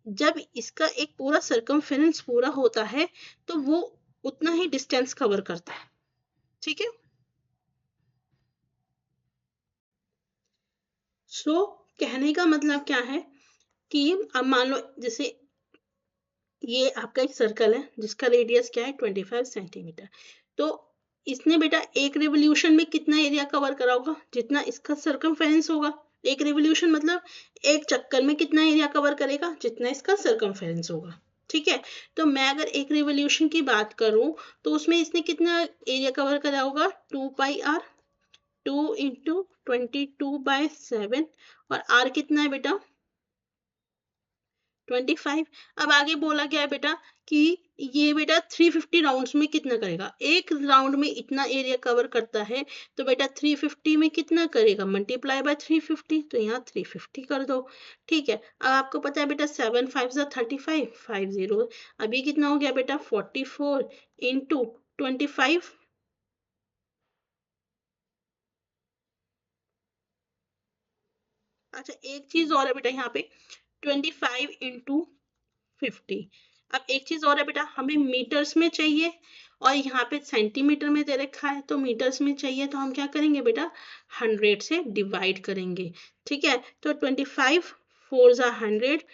जब इसका एक पूरा सर्कमफेरेंस पूरा होता है तो वो उतना ही डिस्टेंस कवर करता है। ठीक है, सो कहने का मतलब क्या है कि अब मान लो जैसे ये आपका एक सर्कल है जिसका रेडियस क्या है 25 सेंटीमीटर, तो इसने बेटा एक रिवोल्यूशन में कितना एरिया कवर करा होगा? जितना इसका सर्कमफेरेंस होगा। एक रिवोल्यूशन मतलब एक चक्कर में कितना एरिया कवर करेगा? जितना इसका सर्कमफेरेंस होगा। ठीक है, तो मैं अगर एक रिवोल्यूशन की बात करूं तो उसमें इसने कितना एरिया कवर करा होगा? 2πr, 2 इंटू 22/7, और r कितना है बेटा? 25। अब आगे बोला गया है बेटा कि ये बेटा 350 राउंड्स में कितना करेगा? एक राउंड में इतना एरिया कवर करता है, तो बेटा 350 में कितना करेगा? मल्टीप्लाई बाय 350, तो यहाँ 350 कर दो। ठीक है, अब आपको पता है बेटा 7 5 35, 50, अभी कितना हो गया बेटा 44 इंटू 25। अच्छा एक चीज और है बेटा यहाँ पे, 25 इंटू 50। अब एक चीज और है बेटा, हमें मीटर्स में चाहिए और यहाँ पे सेंटीमीटर में दे रखा है, तो मीटर्स में चाहिए तो हम क्या करेंगे बेटा 100 से डिवाइड करेंगे। ठीक है, तो 25 4 जा 100,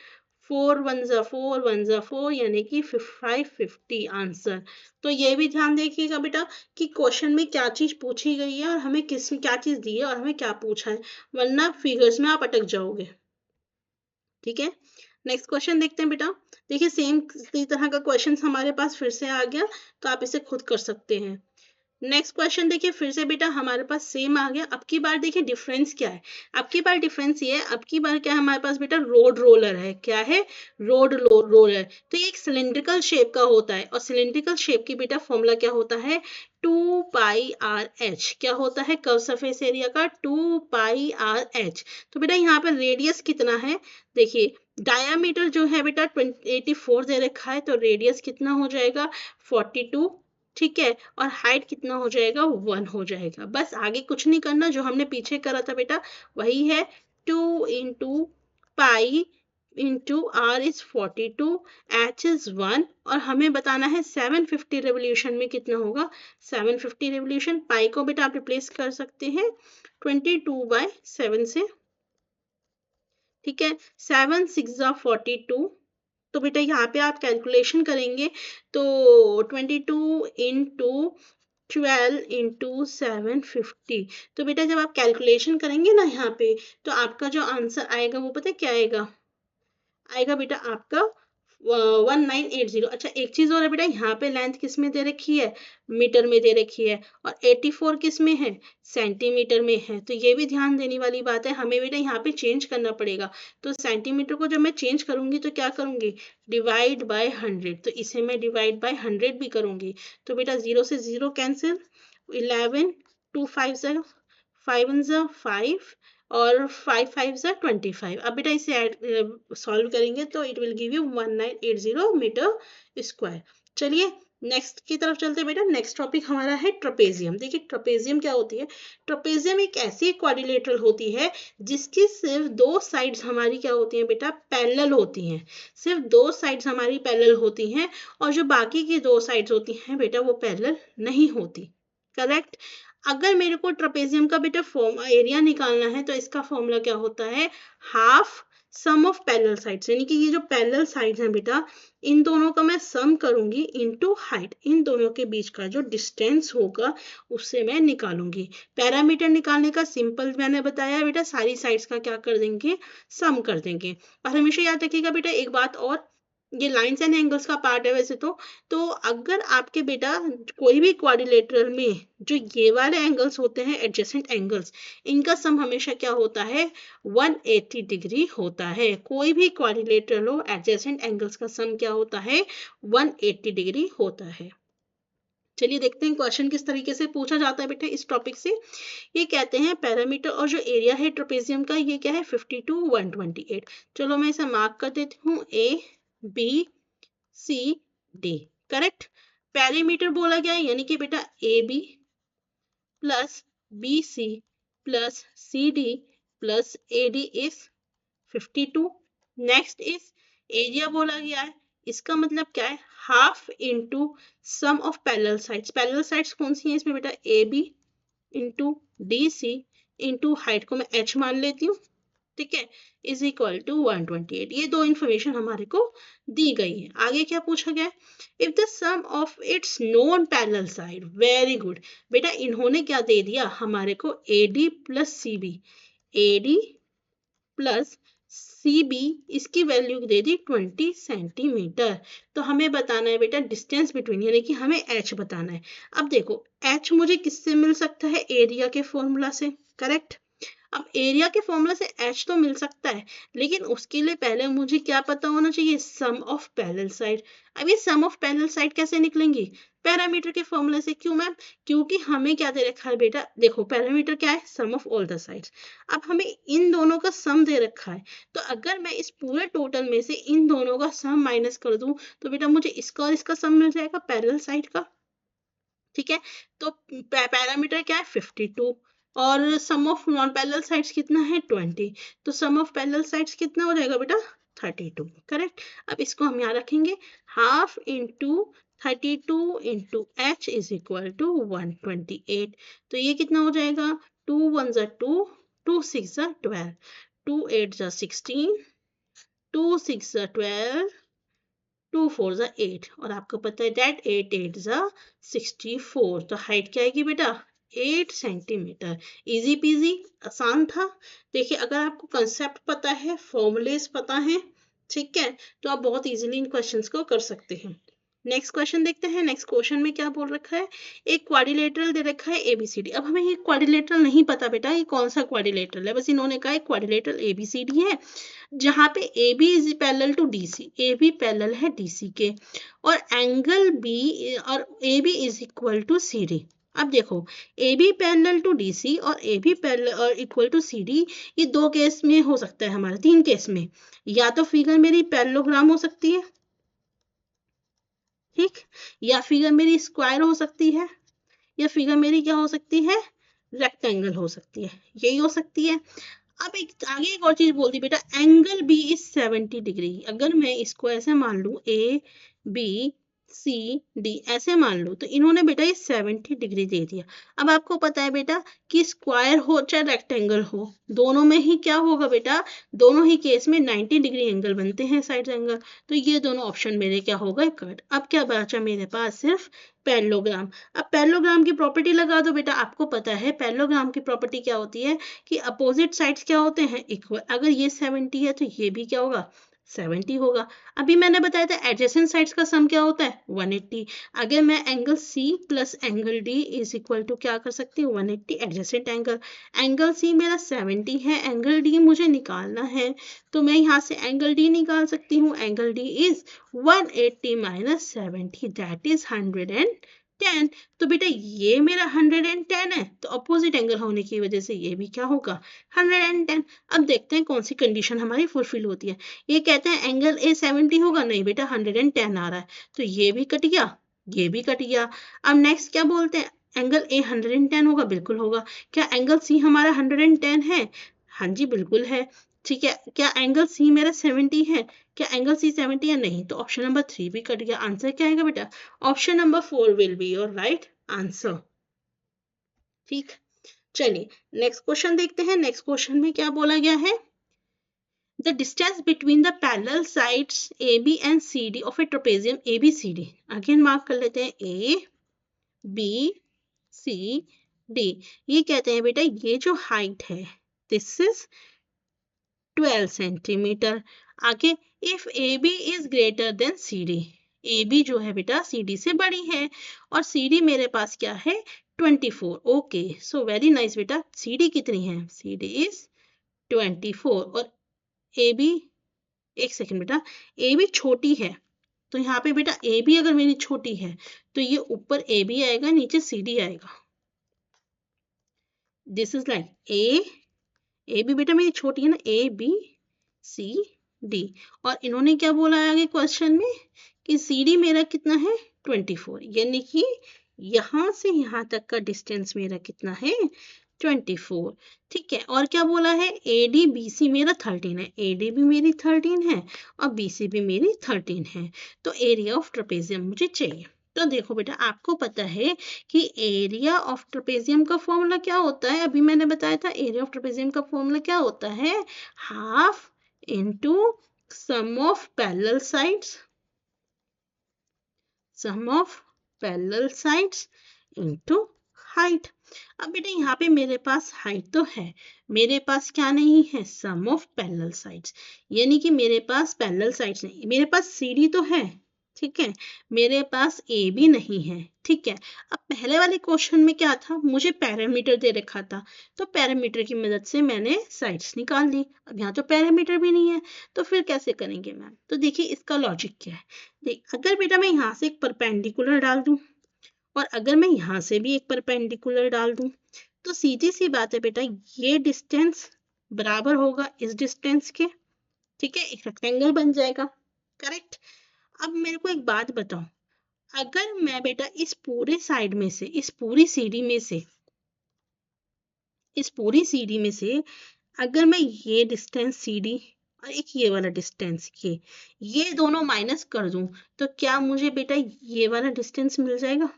4 1 जा 4 1 जा 4, यानी कि 550 आंसर। तो ये भी ध्यान देखिएगा बेटा कि क्वेश्चन में क्या चीज पूछी गई है और हमें किस क्या चीज दी है और हमें क्या पूछा है, वरना फिगर्स में आप अटक जाओगे। ठीक है, नेक्स्ट क्वेश्चन देखते हैं बेटा। देखिए सेम इसी तरह का क्वेश्चन हमारे पास फिर से आ गया, तो आप इसे खुद कर सकते हैं। नेक्स्ट क्वेश्चन देखिए फिर से बेटा हमारे पास सेम आ गया। अब की बार देखिए डिफरेंस क्या है, अब की बार डिफरेंस ये है, अब की बार क्या है हमारे पास बेटा रोड रोलर है। क्या है? Road roller. तो ये एक सिलिंड्रिकल शेप का होता है और सिलिंड्रिकल शेप की बेटा फॉर्मूला क्या होता है? 2πRh। क्या होता है कर्व सरफेस एरिया का? 2πRh। तो बेटा यहाँ पर रेडियस कितना है? देखिए डायामीटर जो है बेटा 84 दे रखा है, तो रेडियस कितना हो जाएगा 42। ठीक है, और हाइट कितना हो जाएगा 1 हो जाएगा। बस आगे कुछ नहीं करना, जो हमने पीछे करा था बेटा वही है। 2 into pi into R is 42, H is 1, और हमें बताना है 750 रेवोल्यूशन में कितना होगा। 750 रेवोल्यूशन, पाई को बेटा आप रिप्लेस कर सकते हैं 22/7 से। ठीक है, 7 6 42, तो बेटा यहाँ पे आप कैलकुलेशन करेंगे तो 22 इंटू 12 इंटू 750। तो बेटा जब आप कैलकुलेशन करेंगे ना यहाँ पे, तो आपका जो आंसर आएगा वो पता है क्या आएगा? आएगा बेटा आपका 1980। अच्छा एक चीज और है बेटा, यहाँ पे लेंथ किस में दे रखी है? मीटर में दे रखी है, और 84 किस में है? सेंटीमीटर में है। तो ये भी ध्यान देने वाली बात है, हमें बेटा यहाँ पे चेंज करना पड़ेगा। तो सेंटीमीटर को जब मैं चेंज करूंगी तो क्या करूंगी? डिवाइड बाय 100, तो इसे मैं डिवाइड बाय 100 भी करूंगी। तो बेटा 0 से 0 कैंसिल, 11 2 5 5 5 और 5 5 25। अब बेटा इसे सॉल्व करेंगे तो it will give you 1980 metre square. चलिए नेक्स्ट की तरफ चलते हैं बेटा। नेक्स्ट टॉपिक हमारा है ट्रपेजियम। देखिए ट्रपेजियम क्या होती है। ट्रपेजियम एक ऐसी क्वाड्रिलेटरल होती है जिसकी सिर्फ दो साइड्स हमारी क्या होती हैं बेटा, पैरेलल होती हैं। सिर्फ दो साइड्स हमारी पैरेलल होती हैं और जो बाकी की दो साइड्स होती हैं बेटा वो पैरेलल नहीं होती। करेक्ट। अगर मेरे को ट्रपेजियम का बेटा फॉर्म एरिया निकालना है तो इसका फॉर्मूला क्या होता है, half sum of parallel sides, यानी कि ये जो पैरेलल साइड्स हैं बेटा इन दोनों का मैं सम करूंगी इनटू हाइट, इन दोनों के बीच का जो डिस्टेंस होगा उससे मैं निकालूंगी। पैरामीटर निकालने का सिंपल मैंने बताया बेटा, सारी साइड्स का क्या कर देंगे, सम कर देंगे। और हमेशा याद रखिएगा बेटा एक बात और, ये लाइंस एंड एंगल्स का पार्ट है वैसे तो अगर आपके बेटा कोई भी क्वाड्रिलेटरल में जो ये वाले एंगल्स होते हैं एडजेसेंट एंगल्स, इनका सम हमेशा क्या होता है, 180 डिग्री होता है। कोई भी क्वाड्रिलेटरल हो एडजेसेंट एंगल्स का सम क्या होता है, 180 डिग्री होता है। चलिए देखते हैं क्वेश्चन किस तरीके से पूछा जाता है बेटा इस टॉपिक से। ये कहते हैं पैरामीटर और जो एरिया है ट्रपेजियम का ये क्या है 52 128। चलो मैं इसे मार्क कर देती हूँ, A B C D. Correct. Parameter बोला गया है यानी कि बेटा A B plus B C plus C D plus A D is 52। Next is area बोला गया है, इसका मतलब क्या है, half into sum of parallel sides. Parallel sides कौन सी हैं इसमें बेटा, A B into D C into height को मैं एच मान लेती हूँ, ठीक है, इज इक्वल टू 128। ये दो इंफॉर्मेशन हमारे को दी गई है। आगे क्या पूछा गया है, if the sum of its non parallel side, very good बेटा, इन्होंने क्या दे दिया हमारे को, A D plus C B, A D plus C B, इसकी वैल्यू दे दी 20 सेंटीमीटर। तो हमें बताना है बेटा डिस्टेंस बिटवीन, यानी कि हमें एच बताना है। अब देखो एच मुझे किससे मिल सकता है, एरिया के फॉर्मूला से। करेक्ट। अब एरिया के फॉर्मूला से एच तो मिल सकता है लेकिन उसके लिए पहले मुझे क्या पता होना चाहिए, सम ऑफ पैरेलल साइड। अब ये सम ऑफ पैरेलल साइड कैसे निकलेंगी, पैरामीटर के फॉर्मूला से। क्यों मैम, क्योंकि हमें क्या दे रखा है बेटा, देखो पैरामीटर क्या है, sum of all the sides. अब हमें इन दोनों का सम दे रखा है तो अगर मैं इस पूरे टोटल में से इन दोनों का सम माइनस कर दूं तो बेटा मुझे इसका और इसका सम मिल जाएगा पैरेलल साइड का। ठीक है। तो पैरामीटर क्या है 52 और सम ऑफ नॉन पैरेलल साइड्स कितना है 20, तो सम ऑफ पैरेलल साइड्स कितना हो जाएगा बेटा 32। करेक्ट। अब इसको हम यहाँ रखेंगे, half into 32 into H is equal to 128। तो ये कितना हो जाएगा, 2 1 जा 2, 2 6 जा 12, 2 8 जा 16, 2 6 जा 12, 2 4 जा 8 और आपको पता है डेट 8 8 जा 64। तो हाइट क्या आएगी बेटा 8 सेंटीमीटर। इजी पीजी, आसान था। देखिए अगर आपको कंसेप्ट पता है, फॉर्मूलेस पता है, ठीक है, तो आप बहुत इजीली इन क्वेश्चंस को कर सकते हैं। नेक्स्ट क्वेश्चन देखते हैं। नेक्स्ट क्वेश्चन में क्या बोल रखा है, एक क्वाड्रिलेटरल दे रखा है एबीसीडी। अब हमें ये क्वाड्रिलेटरल नहीं पता बेटा ये कौन सा क्वाड्रिलेटरल है, बस इन्होंने कहा है क्वाड्रिलेटरल एबीसीडी है जहाँ पे A B is parallel to D C, A B parallel है डी सी के, और एंगल बी और A B is equal to C D. अब देखो A B parallel to D C और ए बी पैरेलल और इक्वल टू सी डी, ये दो केस में हो सकता है हमारे, तीन केस में। या तो फिगर मेरी पैरेललोग्राम हो सकती है, ठीक, या फिगर मेरी स्क्वायर हो सकती है, या फिगर मेरी क्या हो सकती है, रेक्टेंगल हो सकती है, यही हो सकती है। अब आगे एक और चीज बोल दी बेटा, एंगल बी इज 70 डिग्री। अगर मैं इसको ऐसे मान लूं ए बी सी डी ऐसे मान लो तो इन्होंने बेटा ये 70 डिग्री दे दिया। अब आपको पता है बेटा कि स्क्वायर हो चाहे रेक्टेंगल हो, दोनों में ही क्या होगा बेटा, दोनों ही केस में 90 डिग्री एंगल बनते हैं साइड एंगल। तो ये दोनों ऑप्शन मेरे क्या हो गए, कट। अब क्या बचा मेरे पास, सिर्फ पैरेललोग्राम। अब पैरेललोग्राम की प्रॉपर्टी लगा दो बेटा। आपको पता है पैरेललोग्राम की प्रॉपर्टी क्या होती है कि अपोजिट साइड्स क्या होते हैं, इक्वल। अगर ये 70 है तो ये भी क्या होगा 70 होगा। अभी मैंने बताया था एडजेसेंट साइड्स का सम क्या होता है 180। अगर मैं angle C plus angle D is equal to क्या कर सकती हूँ 180 एडजेसेंट एंगल। एंगल C मेरा 70 है, एंगल D मुझे निकालना है तो मैं यहाँ से एंगल D निकाल सकती हूँ। Angle D is 180 minus 70 that is 110। तो बेटा ये मेरा 110 है तो अपोजिट एंगल होने की वजह से ये भी क्या होगा 110। अब देखते हैं कौन सी कंडीशन हमारी फुलफिल होती है। ये कहते हैं एंगल A 70 होगा, नहीं बेटा 110 आ रहा है तो ये भी कट गया, ये भी कट गया। अब नेक्स्ट क्या बोलते हैं, एंगल ए 110 होगा, बिल्कुल होगा। क्या एंगल सी हमारा 110 है? हाँ जी बिल्कुल है। ठीक है, क्या एंगल सी मेरा 70 है? क्या एंगल सी 70 है? नहीं, तो ऑप्शन नंबर 3 भी कट गया। आंसर क्या आएगा बेटा? Option number 4 will be your right answer. ठीक, चलिए नेक्स्ट क्वेश्चन देखते हैं। नेक्स्ट क्वेश्चन में क्या बोला गया है, the distance between the parallel sides AB and CD of a trapezium ABCD, again mark कर लेते हैं A B C D। ये कहते हैं बेटा ये जो हाइट है दिस इज 12 सेंटीमीटर। आगे if AB is greater than CD, AB जो है बेटा CD से बड़ी है और CD मेरे पास क्या है 24। ओके, सो वेरी नाइस बेटा। CD कितनी है? CD इज 24 और ए बी, एक सेकेंड बेटा, ए बी छोटी है तो यहाँ पे बेटा ए बी अगर मेरी छोटी है तो ये ऊपर ए बी आएगा, नीचे सी डी आएगा। This is like A B बेटा मेरी छोटी है ना, ए बी सी डी। और इन्होंने क्या बोला है आगे क्वेश्चन में कि सी डी मेरा कितना है 24, यानी कि यहाँ से यहाँ तक का डिस्टेंस मेरा कितना है 24। ठीक है, और क्या बोला है ए डी बी सी मेरा 13 है, ए डी भी मेरी 13 है और बी सी भी मेरी 13 है। तो एरिया ऑफ ट्रेपेजियम मुझे चाहिए। तो देखो बेटा आपको पता है कि एरिया ऑफ ट्रेपेजियम का फॉर्मूला क्या होता है, अभी मैंने बताया था एरिया ऑफ ट्रेपेजियम का फॉर्मूला क्या होता है, half into sum of parallel sides, sum of parallel sides into height. अब बेटा यहाँ पे मेरे पास हाइट तो है, मेरे पास क्या नहीं है, सम ऑफ पैरेलल साइड्स, यानी कि मेरे पास पैरेलल साइड्स नहीं, मेरे पास सीडी तो है, ठीक है, मेरे पास ए भी नहीं है। ठीक है, अब पहले वाले क्वेश्चन में क्या था, मुझे पैरामीटर दे रखा था तो पैरामीटर की मदद से मैंने साइड्स निकाल ली। अब यहाँ तो पैरामीटर भी नहीं है तो फिर कैसे करेंगे मैम? तो देखिए इसका लॉजिक क्या है, देख अगर बेटा मैं यहाँ से एक परपेंडिकुलर डाल दूं और अगर मैं यहाँ से भी एक परपेंडिकुलर डाल दूं तो सीधी सी बात है बेटा ये डिस्टेंस बराबर होगा इस डिस्टेंस के। ठीक है, एक रेक्टेंगल बन जाएगा। करेक्ट। अब मेरे को एक बात बताओ, अगर मैं बेटा इस पूरे साइड में से, इस पूरी सीढ़ी में से, इस पूरी सीढ़ी में से अगर मैं ये डिस्टेंस सीढ़ी और एक ये वाला डिस्टेंस ये दोनों माइनस कर दूं तो क्या मुझे बेटा ये वाला डिस्टेंस मिल जाएगा,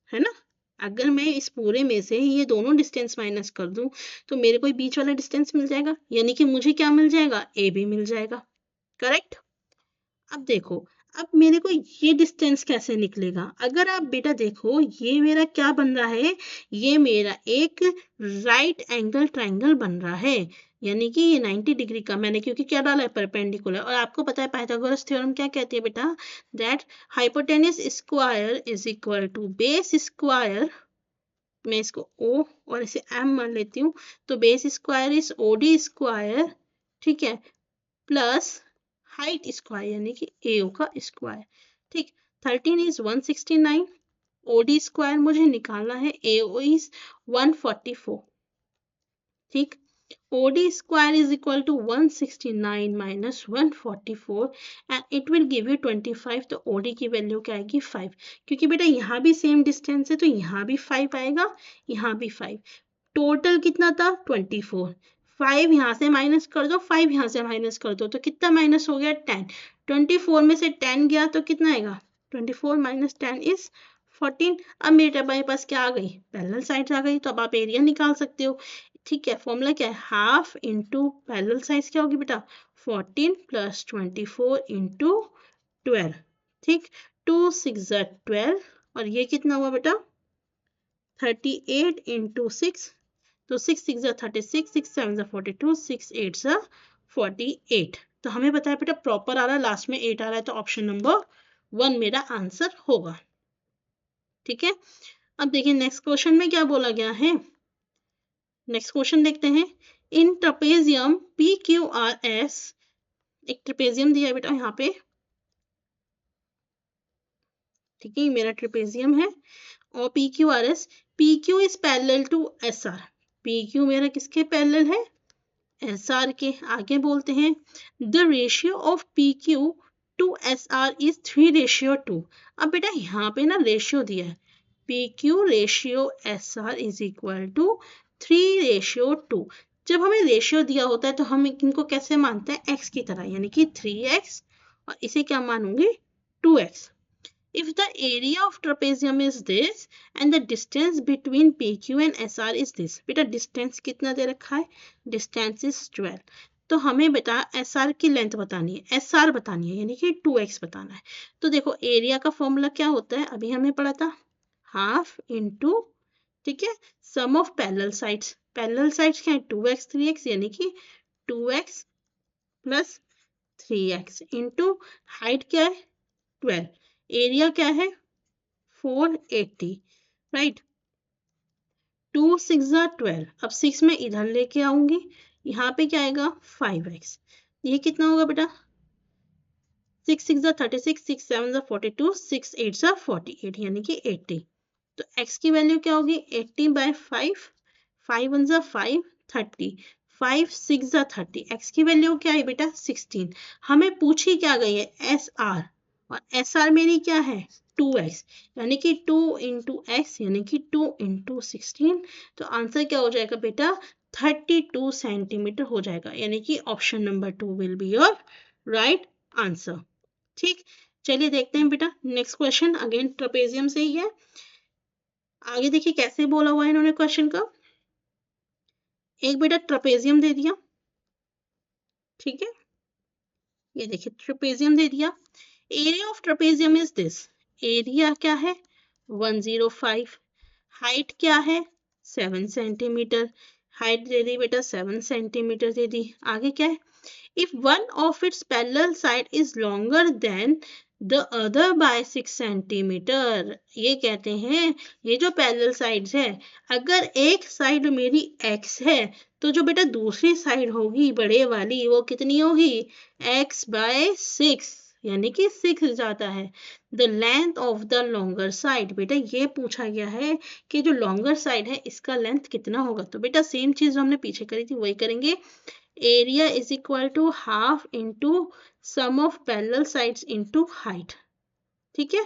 है ना? अगर मैं इस पूरे में से ये दोनों डिस्टेंस माइनस कर दूं तो मेरे को बीच वाला डिस्टेंस मिल जाएगा, यानी कि मुझे क्या मिल जाएगा, ए भी मिल जाएगा। करेक्ट। अब देखो अब मेरे को ये डिस्टेंस कैसे निकलेगा, अगर आप बेटा देखो ये मेरा क्या बन रहा है, ये मेरा एक राइट एंगल ट्राइंगल बन रहा है, यानी कि ये 90 डिग्री का मैंने क्योंकि क्या डाला है परपेंडिकुलर। और आपको पता है पाइथागोरस थ्योरम क्या कहती है बेटा, that hypotenuse square is equal to base square, मैं इसको ओ और इसे एम मान लेती हूँ, तो base square is OD square, ठीक है, प्लस हाइट स्क्वायर यानी कि एओ का स्क्वायर। ठीक, 13 इज 169, ओडी स्क्वायर मुझे निकालना है, एओ इज 144। ठीक, OD square is equal to 169 minus 144 and it will give you 25। तो ओडी की वैल्यू क्या आएगी 5, क्योंकि बेटा यहाँ भी सेम डिस्टेंस है तो यहाँ भी 5 आएगा, यहाँ भी 5। टोटल कितना था 24, 5 यहाँ से माइनस कर दो, 5 यहाँ से माइनस कर दो तो कितना माइनस हो गया 10। 24 में से 10 गया तो कितना आएगा, 24 माइनस 10 इज 14। अब मेरे पास क्या आ गई, पैरेलल साइड्स आ गई, तो अब आप एरिया निकाल सकते हो। ठीक है, फॉर्मूला क्या है, हाफ इंटू पैरेलल साइड्स क्या होगी बेटा 14 प्लस 24 इंटू 12। ठीक, 2 6 12 और ये कितना हुआ बेटा 38 इंटू 6, तो 6 6 36, 6 7 42, 6 8 48। तो हमें बताया बेटा प्रॉपर आ रहा है, लास्ट में 8 आ रहा है, तो ऑप्शन नंबर 1 मेरा आंसर होगा। ठीक है, अब देखिए नेक्स्ट क्वेश्चन में क्या बोला गया है, नेक्स्ट क्वेश्चन देखते हैं। In trapezium P Q R S, एक ट्रेपेजियम दिया है बेटा यहाँ पे, ठीक है, मेरा ट्रेपेजियम है और P Q R S, P Q is parallel to S R, P Q मेरा किसके पैरेलल है, एस आर के। आगे बोलते हैं the ratio of P Q SR is 3:2। अब बेटा यहाँ पे ना रेशियो दिया है, PQ ratio SR is equal to 3:2। जब हमें रेशियो दिया होता है तो हम इनको कैसे मानते हैं, x की तरह, यानी कि 3x, और इसे क्या मानूंगी, 2x। If the area of trapezium is this and the distance between PQ and SR is this, बेटा डिस्टेंस कितना दे रखा है, डिस्टेंस इज 12। तो हमें बेटा SR की लेंथ बतानी है, SR बतानी है, यानी कि 2x बताना है। तो देखो एरिया का फॉर्मूला क्या होता है, अभी हमने पढ़ा था, हाफ इंटू, ठीक है, sum of parallel sides. Parallel sides क्या है, 2x 3x, यानी कि 2x plus 3x into height क्या है 12, एरिया क्या है 480, राइट। 2 6 12, अब 6 में इधर लेके आऊंगी, यहाँ पे क्या आएगा 5x, ये कितना होगा बेटा, 6 6 36, 6 7 42, 6 8 48, यानी कि 80। तो x की वैल्यू क्या होगी, 80/5, 5 1 5 30, 5 6 30, x की वैल्यू क्या है बेटा 16। हमें पूछी क्या गई है, SR, और SR मेरी क्या है 2x, यानी कि 2 इंटू एक्स, यानी कि 2 इंटू 16। तो आंसर क्या हो जाएगा बेटा 32 सेंटीमीटर हो जाएगा, यानी कि option number 2 will be your right answer. ठीक, चलिए देखते हैं बेटा नेक्स्ट क्वेश्चन, अगेन ट्रेपेजियम से ही है। आगे देखिए कैसे बोला हुआ है इन्होंने क्वेश्चन का। एक बेटा ट्रेपेजियम दे दिया, ठीक है, ये देखिए ट्रेपेजियम दे दिया, area of trapezium is this, area क्या है 105, हाइट क्या है 7 सेंटीमीटर, हाइट दे दी बेटा 7 सेंटीमीटर दे दी। आगे क्या है, if one of its parallel side is longer than the other by 6 centimetre, ये कहते हैं ये जो पैरेलल साइड्स है, अगर एक साइड मेरी x है तो जो बेटा दूसरी साइड होगी बड़े वाली वो कितनी होगी, x/6, यानी कि 6 जाता है। The length of the longer side, बेटा ये पूछा गया है कि जो लॉन्गर साइड है इसका लेंथ कितना होगा। तो बेटा सेम चीज हमने पीछे करी थी वही करेंगे, area is equal to half into sum of parallel sides into height, ठीक है।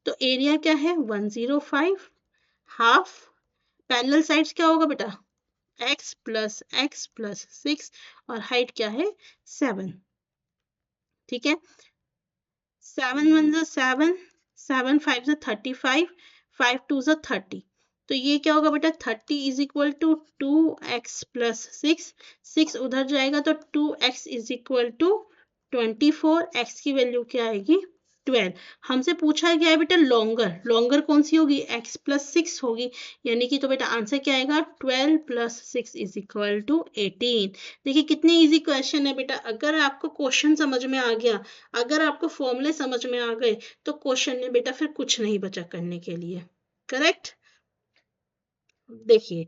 तो एरिया क्या है 105, हाफ पैरेलल साइड्स क्या होगा बेटा x प्लस 6, और हाइट क्या है 7, ठीक है। 7 1 7, 7 5 35, 5 2 30, तो ये क्या होगा बेटा 30 is equal to 2x plus 6, 6 उधर जाएगा तो 2x is equal to 24, x की वैल्यू क्या आएगी 12। हमसे पूछा गया है बेटा लॉन्गर, लॉन्गर कौन सी होगी x प्लस 6 होगी, यानी कि तो बेटा आंसर क्या आएगा 12 प्लस 6 इज इक्वल टू 18। देखिए कितनी इजी क्वेश्चन है बेटा, अगर आपको क्वेश्चन समझ में आ गया, अगर आपको फॉर्मूले समझ में आ गए तो क्वेश्चन में बेटा फिर कुछ नहीं बचा करने के लिए, करेक्ट। देखिए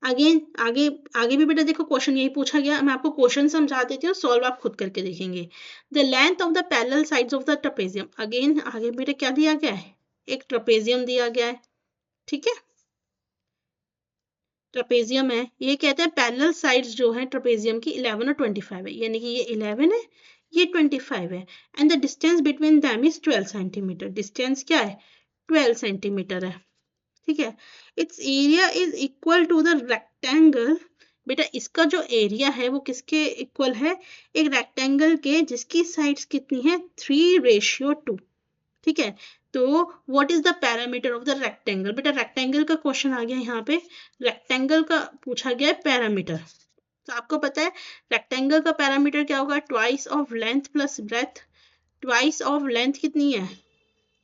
अगेन आगे आगे भी बेटा देखो क्वेश्चन यही पूछा गया, मैं आपको क्वेश्चन समझा देती हूँ, सॉल्व आप खुद करके देखेंगे। The length of the parallel sides of the trapezium, again आगे बेटा क्या दिया गया है, एक ट्रेपेजियम दिया गया है, ठीक है, ट्रेपेजियम है, ये कहते हैं पैरेलल साइड्स जो है ट्रेपेजियम की 11 और 25 है, यानी कि ये 11 है ये 25 है, and the distance between them is 12 centimetre, distance क्या है 12 सेंटीमीटर है, ठीक है। It's area is equal to the rectangle, बेटा इसका जो एरिया है वो किसके इक्वल है, एक रेक्टेंगल के जिसकी साइड्स कितनी है 3:2, ठीक है। तो what is the parameter of the rectangle, बेटा रेक्टेंगल का क्वेश्चन आ गया यहाँ पे, रेक्टेंगल का पूछा गया है पैरामीटर। तो आपको पता है रेक्टेंगल का पैरामीटर क्या होगा, twice of length plus breadth, twice of length कितनी है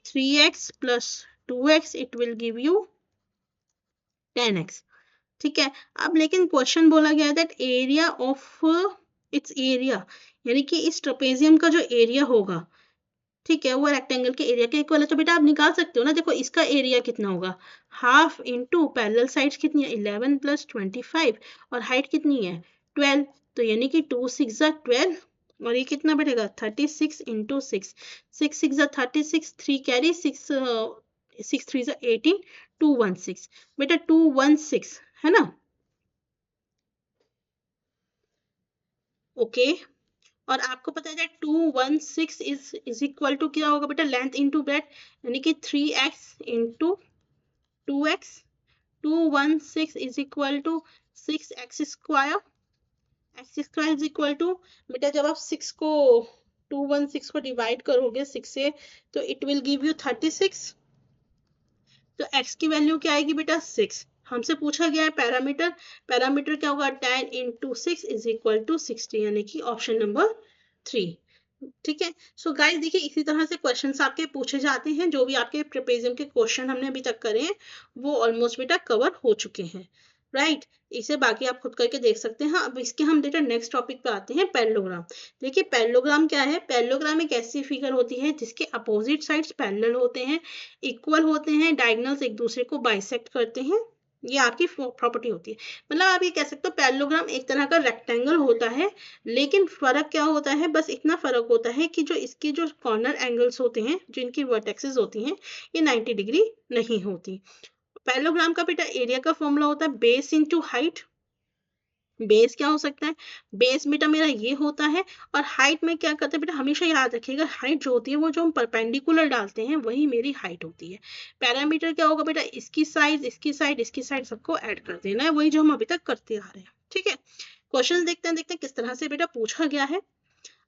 3x plus 2x, it will give you 10x, ठीक है। अब लेकिन क्वेश्चन बोला गया है that area of its area, यानी कि इस ट्रेपेजियम का जो एरिया होगा, ठीक है, वो रेक्टेंगल के एरिया के इक्वल है। तो बेटा आप निकाल सकते हो ना, देखो इसका एरिया कितना होगा, हाफ इंटू पैरेलल साइड्स कितनी है 11 प्लस 25, और हाइट कितनी है 12, तो यानी कि 2 6 12, और ये कितना बढ़ेगा 36 इंटू 6, 6 6 36, 3 कैरी 6 6 3 18, 216, बेटा 216 है ना, ओके और आपको पता है 216 इज इक्वल टू क्या होगा बेटा, लेंथ इंटू ब्रेथ, यानी कि 3x into 2x। 216 is equal to 6x square. X square is equal to, बेटा जब आप 216 को डिवाइड करोगे 6 से, तो इट विल गिव यू 36। तो x की वैल्यू क्या आएगी बेटा, 6। हमसे पूछा गया है पैरामीटर, पैरामीटर क्या होगा, 10 इंटू 6 इज इक्वल टू 60, यानी कि ऑप्शन नंबर 3। ठीक है। सो गाइस देखिए, इसी तरह से क्वेश्चंस आपके पूछे जाते हैं। जो भी आपके ट्रेपेजियम के क्वेश्चन हमने अभी तक करे हैं वो ऑलमोस्ट बेटा कवर हो चुके हैं, राइट। इसे बाकी आप खुद करके देख सकते हैं। अब इसके हम बेटा नेक्स्ट टॉपिक पे आते हैं, पैरेललोग्राम। देखिए पैरेललोग्राम क्या है, पैरेललोग्राम एक ऐसी फिगर होती है जिसके अपोजिट साइड्स पैरेलल होते हैं, इक्वल होते हैं, डायगोनल्स एक दूसरे को बाइसेक्ट करते हैं। ये आपकी प्रॉपर्टी होती है। मतलब आप ये कह सकते हो पैरेललोग्राम एक तरह का रेक्टेंगल होता है, लेकिन फर्क क्या होता है, बस इतना फर्क होता है कि जो इसके जो कॉर्नर एंगल्स होते हैं, जो इनकी वर्टेक्सेस होती हैं, ये 90 डिग्री नहीं होती। पैरेललोग्राम का बेटा एरिया का फॉर्मूला होता है बेस इंटू हाइट। बेस क्या हो सकता है, बेस बेटा मेरा ये होता है, और हाइट में क्या करते हैं बेटा, हमेशा याद रखिएगा हाइट जो होती है वो जो हम परपेंडिकुलर डालते हैं वही मेरी हाइट होती है। पैरामीटर क्या होगा बेटा, इसकी साइड इसकी साइड इसकी साइड सबको ऐड कर देना है, वही जो हम अभी तक करते आ रहे हैं। ठीक है। क्वेश्चन देखते हैं किस तरह से बेटा पूछा गया है।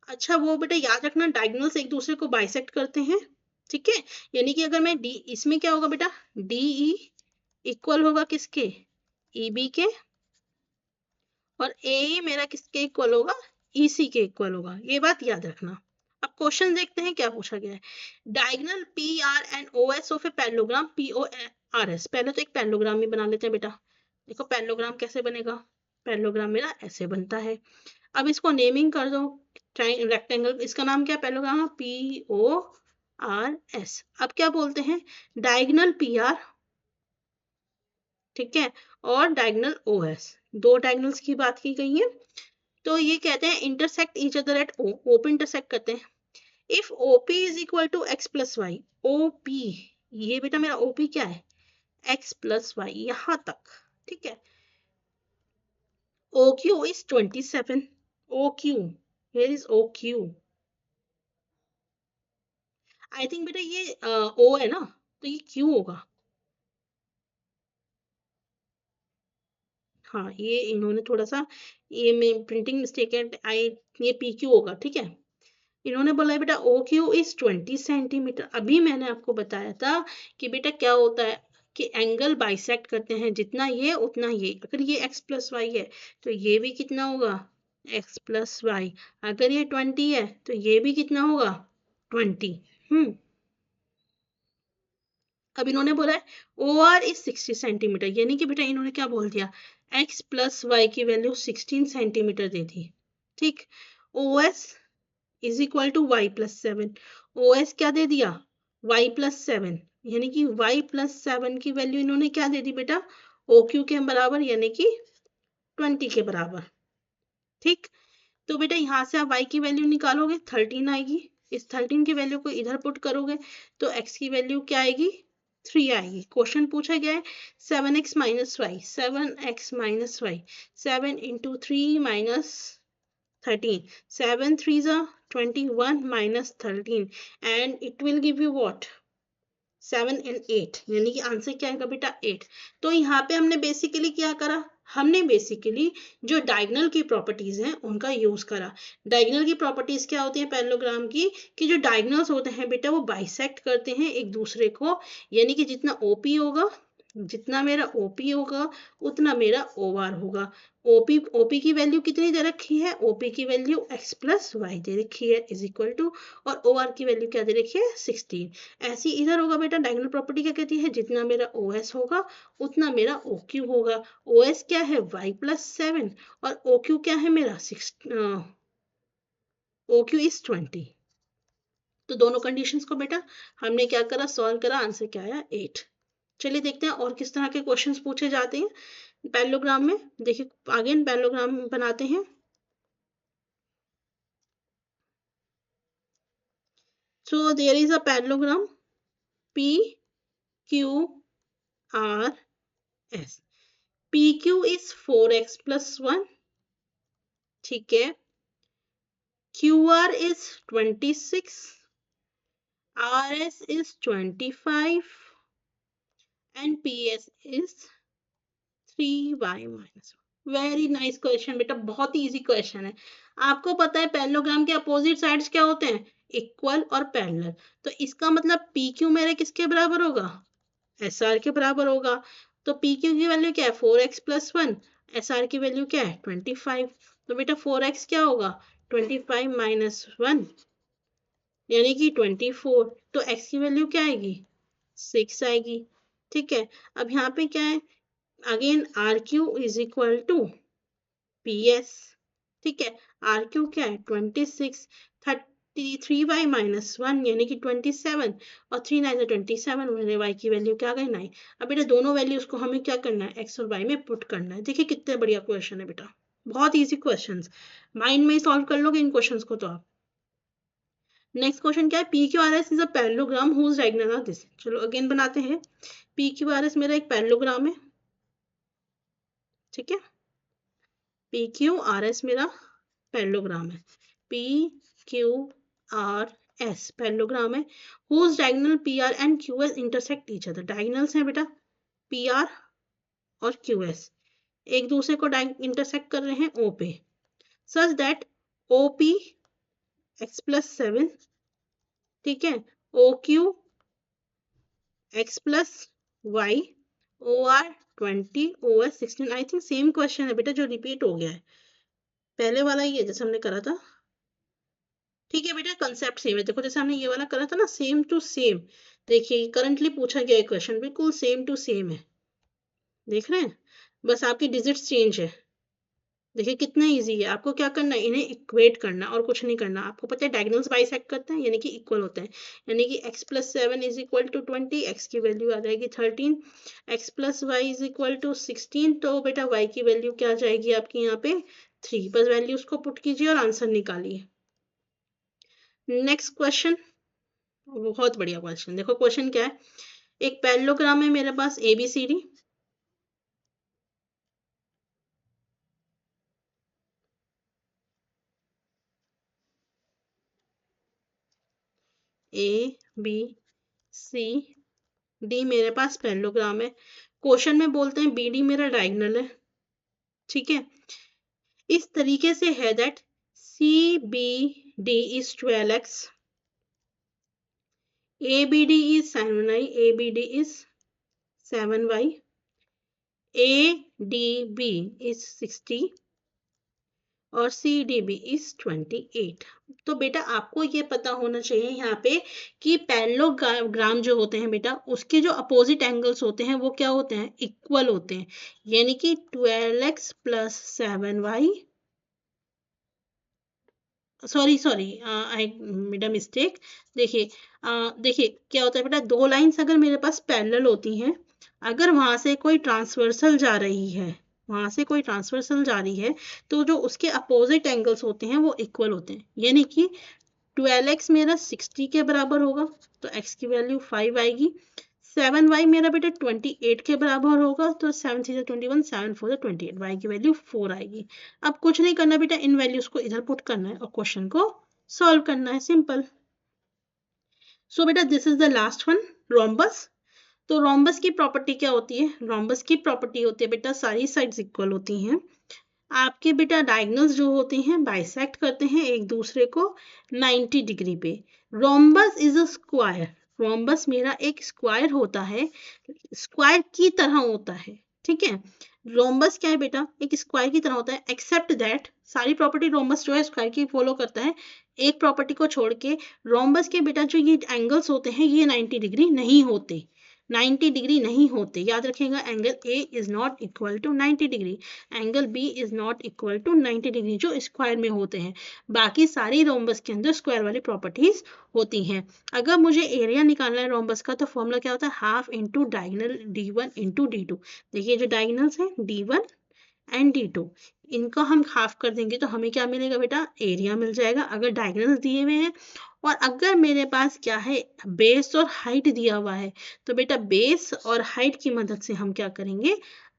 अच्छा वो बेटा याद रखना, डायगोनल्स एक दूसरे को बाइसेक्ट करते हैं। ठीक है। यानी कि अगर मैं डी, इसमें क्या होगा बेटा, डी ई इक्वल होगा किसके, ई बी के, और ए मेरा किसके इक्वल होगा, ईसी के इक्वल होगा। ये बात याद रखना। अब क्वेश्चन देखते हैं क्या पूछा गया है। Diagonal P R and O S of a parallelogram P O R S. पहले तो एक पैरेललोग्राम ही बना लेते हैं बेटा। देखो पैरेललोग्राम कैसे बनेगा, पैरेललोग्राम मेरा ऐसे बनता है। अब इसको नेमिंग कर दो, रेक्टेंगल, इसका नाम क्या है, parallelogram P O R S. अब क्या बोलते हैं, डायगोनल पी आर, ठीक है, और डायगोनल ओ एस, दो डायगोनल्स की बात की गई है। तो ये कहते हैं intersect each other at O, O पे इंटरसेक्ट करते हैं। If OP is equal to X plus Y, OP, ये बेटा मेरा ओपी क्या है, एक्स प्लस वाई, यहां तक। ठीक है। OQ is 27, OQ, here is OQ। I think बेटा ये O है ना, तो ये Q होगा। हाँ ये इन्होंने थोड़ा सा, ये में प्रिंटिंग मिस्टेक है, ये PQ होगा। ठीक है। इन्होंने बोला है बेटा OQ इज 20 सेंटीमीटर। अभी मैंने आपको बताया था कि बेटा क्या होता है कि एंगल बाइसेक्ट करते हैं, जितना ये उतना ये। अगर ये x प्लस वाई है तो ये भी कितना होगा, x प्लस वाई। अगर ये 20 है तो ये भी कितना होगा, 20। अब इन्होंने बोला है ओ आर इज 60 सेंटीमीटर, यानी कि बेटा इन्होंने क्या बोल दिया, x प्लस वाई की वैल्यू 16 सेंटीमीटर दे दी। ठीक। O S is equal to Y plus 7। O S क्या दे दिया, y प्लस 7, यानी कि y प्लस 7 की वैल्यू इन्होंने क्या दे दी बेटा, ओ क्यू के बराबर, यानी कि 20 के बराबर। ठीक। तो बेटा यहाँ से आप y की वैल्यू निकालोगे 13 आएगी, इस 13 की वैल्यू को इधर पुट करोगे तो x की वैल्यू क्या आएगी, 3 आएगी। क्वेश्चन पूछा गया है 7x minus Y, 7x minus Y, 7 into 3 minus 13, 7 3s are 21 minus 13 and it will give you what, 7 and 8, यानी कि आंसर क्या आएगा बेटा 8। तो यहाँ पे हमने बेसिकली क्या करा, हमने बेसिकली जो डायगोनल की प्रॉपर्टीज हैं उनका यूज करा। डायगोनल की प्रॉपर्टीज क्या होती है पैरेललोग्राम की, कि जो डायगोनल्स होते हैं बेटा वो बाइसेक्ट करते हैं एक दूसरे को, यानी कि जितना ओपी होगा, जितना मेरा ओपी होगा उतना मेरा ओआर होगा। ओपी की वैल्यू कितनी दे रखी है, ओपी की value x plus why they रखी है इज इक्वल टू, और ओआर की वैल्यू क्या दे रखी है 16। ऐसी इधर होगा बेटा, डायगोनल प्रॉपर्टी क्या कहती है, जितना मेरा OS होगा उतना मेरा OQ होगा। OS क्या है y प्लस 7, और OQ क्या है मेरा OQ इज 20। तो दोनों कंडीशंस को बेटा हमने क्या करा, सॉल्व करा, आंसर क्या आया 8। चलिए देखते हैं और किस तरह के क्वेश्चंस पूछे जाते हैं पैरेललोग्राम में। देखिए आगे पैरेललोग्राम बनाते हैं। So there is a parallelogram PQRS। PQ is 4x plus 1, ठीक है। QR is 26, RS is 25 and PS is 3y minus 1. Very nice question बेटा, बहुत ही इजी क्वेश्चन है। आपको पता है पैरेललोग्राम के अपोजिट साइड्स क्या होते हैं? इक्वल और पैरेलल। तो इसका मतलब PQ मेरे किसके बराबर होगा? SR के बराबर होगा। तो PQ की वैल्यू क्या है? 4x plus 1। SR की वैल्यू क्या है? 25। तो बेटा 4x क्या होगा? 25 माइनस 1 यानी कि 24। तो x की वैल्यू क्या आएगी? 6 आएगी। ठीक है, अब यहाँ पे क्या है? Again RQ is equal to PS। ठीक है, RQ क्या है? 26, 33y माइनस 1 यानी कि 27 और 3 9 से 27, मेरे y की वैल्यू क्या आ गई? 9। अब बेटा दोनों वैल्यूज को हमें क्या करना है? x और y में पुट करना है। देखिए कितने बढ़िया क्वेश्चन है बेटा, बहुत इजी क्वेश्चंस, माइंड में ही सॉल्व कर लोगे इन क्वेश्चंस को तो आप। नेक्स्ट क्वेश्चन क्या है? PQRS is a parallelogram whose diagonal are this. चलो अगेन बनाते हैं। PQRS मेरा एक पैरेललोग्राम है। ठीक है, PQRS मेरा पैरेललोग्राम है। PQRS पैरेललोग्राम है whose diagonal PR and QS intersect each other. Diagonals हैं बेटा PR और QS, एक दूसरे को इंटरसेक्ट कर रहे हैं O पे, such that OP x plus 7, ठीक है, OQ x plus y, OR 20, OS 16। I think same question है बेटा जो रिपीट हो गया है, पहले वाला ही है जैसे हमने करा था। ठीक है बेटा, कंसेप्ट सेम है। देखो जैसे हमने ये वाला करा था ना, सेम टू सेम। देखिए करंटली पूछा गया क्वेश्चन बिल्कुल सेम टू सेम है, देख रहे हैं, बस आपकी डिजिट्स चेंज है। देखिए कितना इजी है। आपको क्या करना है? इन्हें इक्वेट करना और कुछ नहीं करना। आपको पता है डायगोनल्स बाइसेक्ट करते हैं यानी कि इक्वल होते हैं, यानी कि x plus 7 is equal to 20, x की वैल्यू आ जाएगी 13, x plus Y is equal to 16। तो बेटा y की वैल्यू क्या आ जाएगी आपकी यहाँ पे? 3। बस वैल्यूज को पुट कीजिए और आंसर निकालिए। नेक्स्ट क्वेश्चन, बहुत बढ़िया क्वेश्चन। देखो क्वेश्चन क्या है? एक पैरेललोग्राम है मेरे पास ABCD, ABCD मेरे पास पैरेललोग्राम है। क्वेश्चन में बोलते हैं BD मेरा डायगोनल है। ठीक है, इस तरीके से है that CBD is 12x, ABD is 7y, ABD is 7y, ADB is 60 और CDB is 28। तो बेटा आपको ये पता होना चाहिए यहाँ पे कि पैरेललोग्राम जो होते हैं बेटा, उसके जो अपोजिट एंगल्स होते हैं वो क्या होते हैं? इक्वल होते हैं, यानी कि 12x plus 7y, sorry I made a mistake. देखिए देखिए क्या होता है बेटा, दो लाइंस अगर मेरे पास पैरेलल होती हैं, अगर वहां से कोई ट्रांसवर्सल जा रही है, वहां से कोई ट्रांसवर्सल जा रही है, तो जो उसके अपोजिट एंगल्स होते हैं वो इक्वल होते हैं, यानी कि 12x मेरा 60 के बराबर होगा तो x की वैल्यू 5 आएगी। 7y मेरा बेटा 28 के बराबर होगा तो 7 3 21, 7 4 28, y की वैल्यू 4 आएगी। अब कुछ नहीं करना बेटा, इन वैल्यूज को इधर पुट करना है और क्वेश्चन को सॉल्व करना है, सिंपल। सो बेटा this is the last one, rhombus. तो रोम्बस की प्रॉपर्टी क्या होती है? रोम्बस की प्रॉपर्टी होती है बेटा सारी साइड्स इक्वल होती हैं, आपके बेटा डायगोनल्स जो होते हैं बाइसेक्ट करते हैं एक दूसरे को 90 डिग्री पे। Rhombus is a square, rhombus मेरा एक स्क्वायर होता है, स्क्वायर की तरह होता है। ठीक है, रोम्बस क्या है बेटा? एक स्क्वायर की तरह होता है, एक्सेप्ट दैट सारी प्रॉपर्टी रोम्बस जो है स्क्वायर की फॉलो करता है, एक प्रॉपर्टी को छोड़ के रोम्बस के बेटा जो ये एंगल्स होते हैं ये 90 डिग्री नहीं होते, 90 डिग्री नहीं होते। याद रखिएगा, angle A is not equal to 90 degree, angle B is not equal to 90 degree जो स्क्वायर में होते हैं। बाकी सारी रोम्बस के अंदर स्क्वायर वाली प्रॉपर्टीज होती हैं। अगर मुझे एरिया निकालना है रोम्बस का तो फॉर्मूला क्या होता है? Half into diagonal D1 into D2। देखिए जो डायगोनल्स हैं D1 एंड D2, इनको हम हाफ कर देंगे तो हमें क्या मिलेगा बेटा? एरिया मिल जाएगा, अगर डायगोनल्स दिए हुए हैं। और अगर मेरे पास क्या है? बेस और हाइट दिया हुआ है, तो बेटा बेस और हाइट की मदद से हम क्या करेंगे?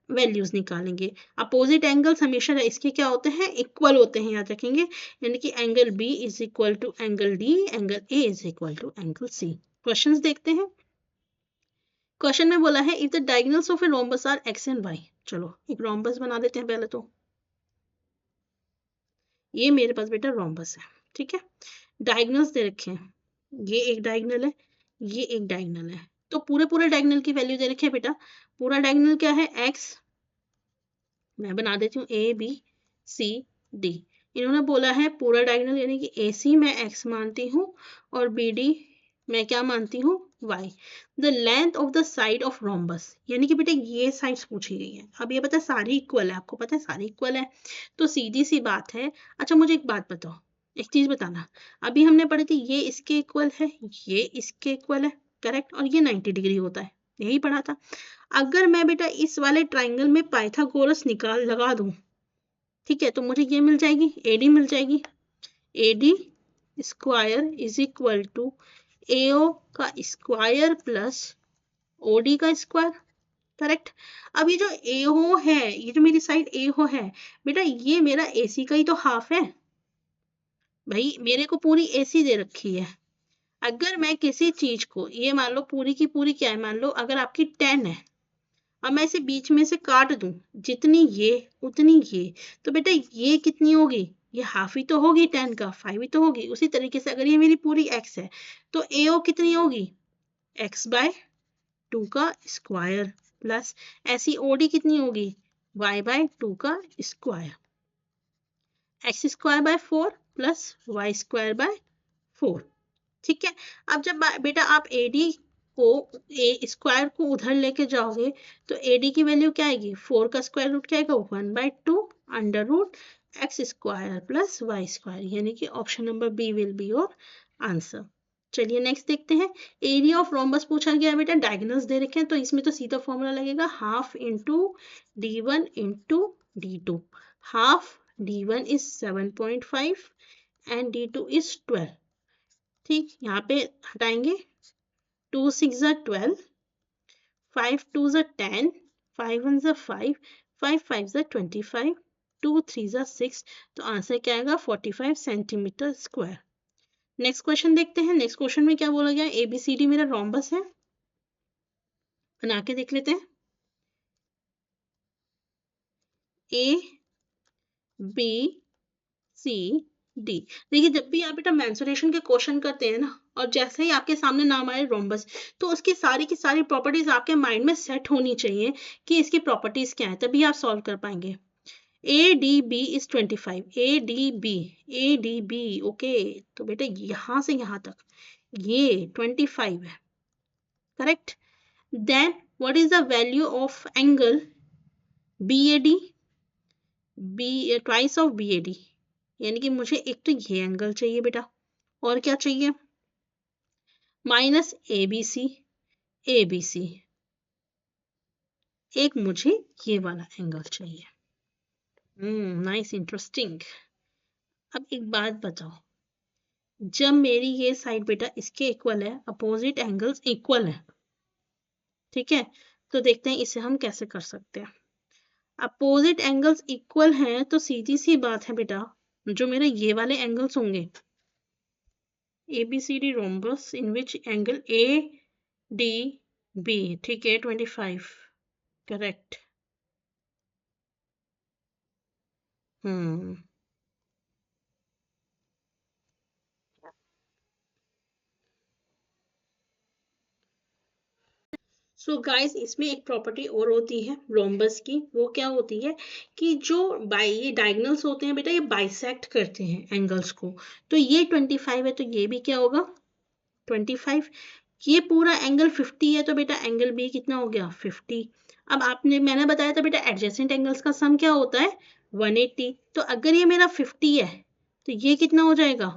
वैल्यूज निकालेंगे। अपोजिट एंगल्स हमेशा इसके क्या होते हैं, इक्वल होते हैं, याद रखेंगे। यानी कि angle B is equal to angle D, angle A is equal to angle C. Questions देखते हैं। क्वेश्चन में बोला है if the diagonals of a rhombus are X and Y. चलो एक रोम्बस बना देते हैं पहले तो। ये मेरे पास बेटा रोम्बस है, ठीक है। डायगोनल्स दे रखे हैं, ये एक डायगोनल है, ये एक डायगोनल है। तो पूरे पूरे डायगोनल की वैल्यू दे रखी है बेटा। पूरा डायगोनल क्या है, एक्स। मैं बना देती हूँ ए बी सी डी। इन्होंने बोला है पूरा डायगोनल यानी कि ए सी मैं एक्स मानती हूँ और बी डी मैं क्या मानती हूँ, Y. The length of the side of rhombus, यानी कि बेटा ये साइड्स पूछी गई है। अब ये पता है सारी इक्वल है, आपको पता है सारी इक्वल है, तो सीधी सी बात है। अच्छा मुझे एक बात बताओ, एक चीज बताना। अभी हमने पढ़ी थी ये इसके इक्वल है, ये इसके इक्वल है, करेक्ट, और ये 90 डिग्री होता है, यही पढ़ा था। अगर मैं बेटा इस वाले ट्राइंगल में पाइथागोरस निकाल लगा दूं, ठीक है, तो मुझे ये मिल जाएगी, एडी मिल जाएगी। A D square is equal to A O का स्क्वायर प्लस ओडी का स्क्वायर, करेक्ट। अब ये जो एओ है, ये जो मेरी साइड एओ है बेटा, ये मेरा एसी का ही तो हाफ है भाई, मेरे को पूरी एसी दे रखी है। अगर मैं किसी चीज को, ये मान लो पूरी की पूरी क्या है, मान लो अगर आपकी 10 है, अब मैं इसे बीच में से काट दूं, जितनी ये उतनी ये, तो बेटा ये कितनी होगी, ये हाफ ही तो होगी 10 का, 5 ही तो होगी। उसी तरीके से अगर ये मेरी पूरी x है तो AO कितनी होगी, x/2 का स्क्वायर प्लस ऐसी OD कितनी होगी, y/2 का स्क्वायर, x² प्लस y²/4, ठीक है। अब जब बेटा आप AD को ए स्क्वायर को उधर लेके जाओगे तो AD की वैल्यू क्या आएगी, 4 का स्क्वायर रूट क्या आएगा, 1/2 under root x² plus y², यानी कि option number B will be your answer. चलिए नेक्स्ट देखते हैं। एरिया ऑफ रोम्बस पूछा गया है बेटा, डायगोनल्स दे रखे हैं, तो इसमें तो सीधा फॉर्मूला लगेगा half into d1 into d2। Half d1 is 7.5 and d2 is 12, ठीक। यहाँ पे हटाएंगे, 2 6 12, 5 2 10, 5 1 5, 5 5 25, 2 3 6, तो आंसर क्या आएगा 45 सेंटीमीटर स्क्वायर। नेक्स्ट क्वेश्चन देखते हैं। नेक्स्ट क्वेश्चन में क्या बोला गया, ABCD मेरा रोम्बस है, बना के देख लेते हैं। A B C D, देखिए जब भी आप बेटा मेंसुरेशन के क्वेश्चन करते हैं ना, और जैसे ही आपके सामने नाम आए रोम्बस, तो उसकी सारी की सारी प्रॉपर्टीज आपके माइंड में सेट होनी चाहिए कि इसकी प्रॉपर्टीज क्या है, तभी आप सॉल्व कर पाएंगे। ADB इज 25, ADB ओके, तो बेटा यहां से यहां तक ये 25 है, correct. Then what is the value of angle BAD, twice of BAD, यानी कि मुझे एक तो ये एंगल चाहिए बेटा, और क्या चाहिए, माइनस ABC, एक मुझे ये वाला एंगल चाहिए। Nice, interesting. अब एक बात बताओ, जब मेरी ये साइड बेटा इसके इक्वल है, अपोजिट एंगल्स इक्वल है, ठीक है, तो देखते हैं इसे हम कैसे कर सकते हैं। अपोजिट एंगल्स इक्वल हैं तो सीधी सी बात है बेटा, जो मेरे ये वाले एंगल्स होंगे, ABCD rhombus in which angle ADB, ठीक है, 25, करेक्ट। सो गाइस, इसमें एक प्रॉपर्टी और होती है रोम्बस की, वो क्या होती है कि जो ये डायगोनल्स होते हैं बेटा, ये बाइसेक्ट करते हैं एंगल्स को। तो ये 25 है तो ये भी क्या होगा 25। ये पूरा एंगल 50 है तो बेटा एंगल बी कितना हो गया 50। अब मैंने बताया था बेटा एडजेसेंट एंगल्स का सम क्या होता है 180, तो अगर ये मेरा 50 है तो ये कितना हो जाएगा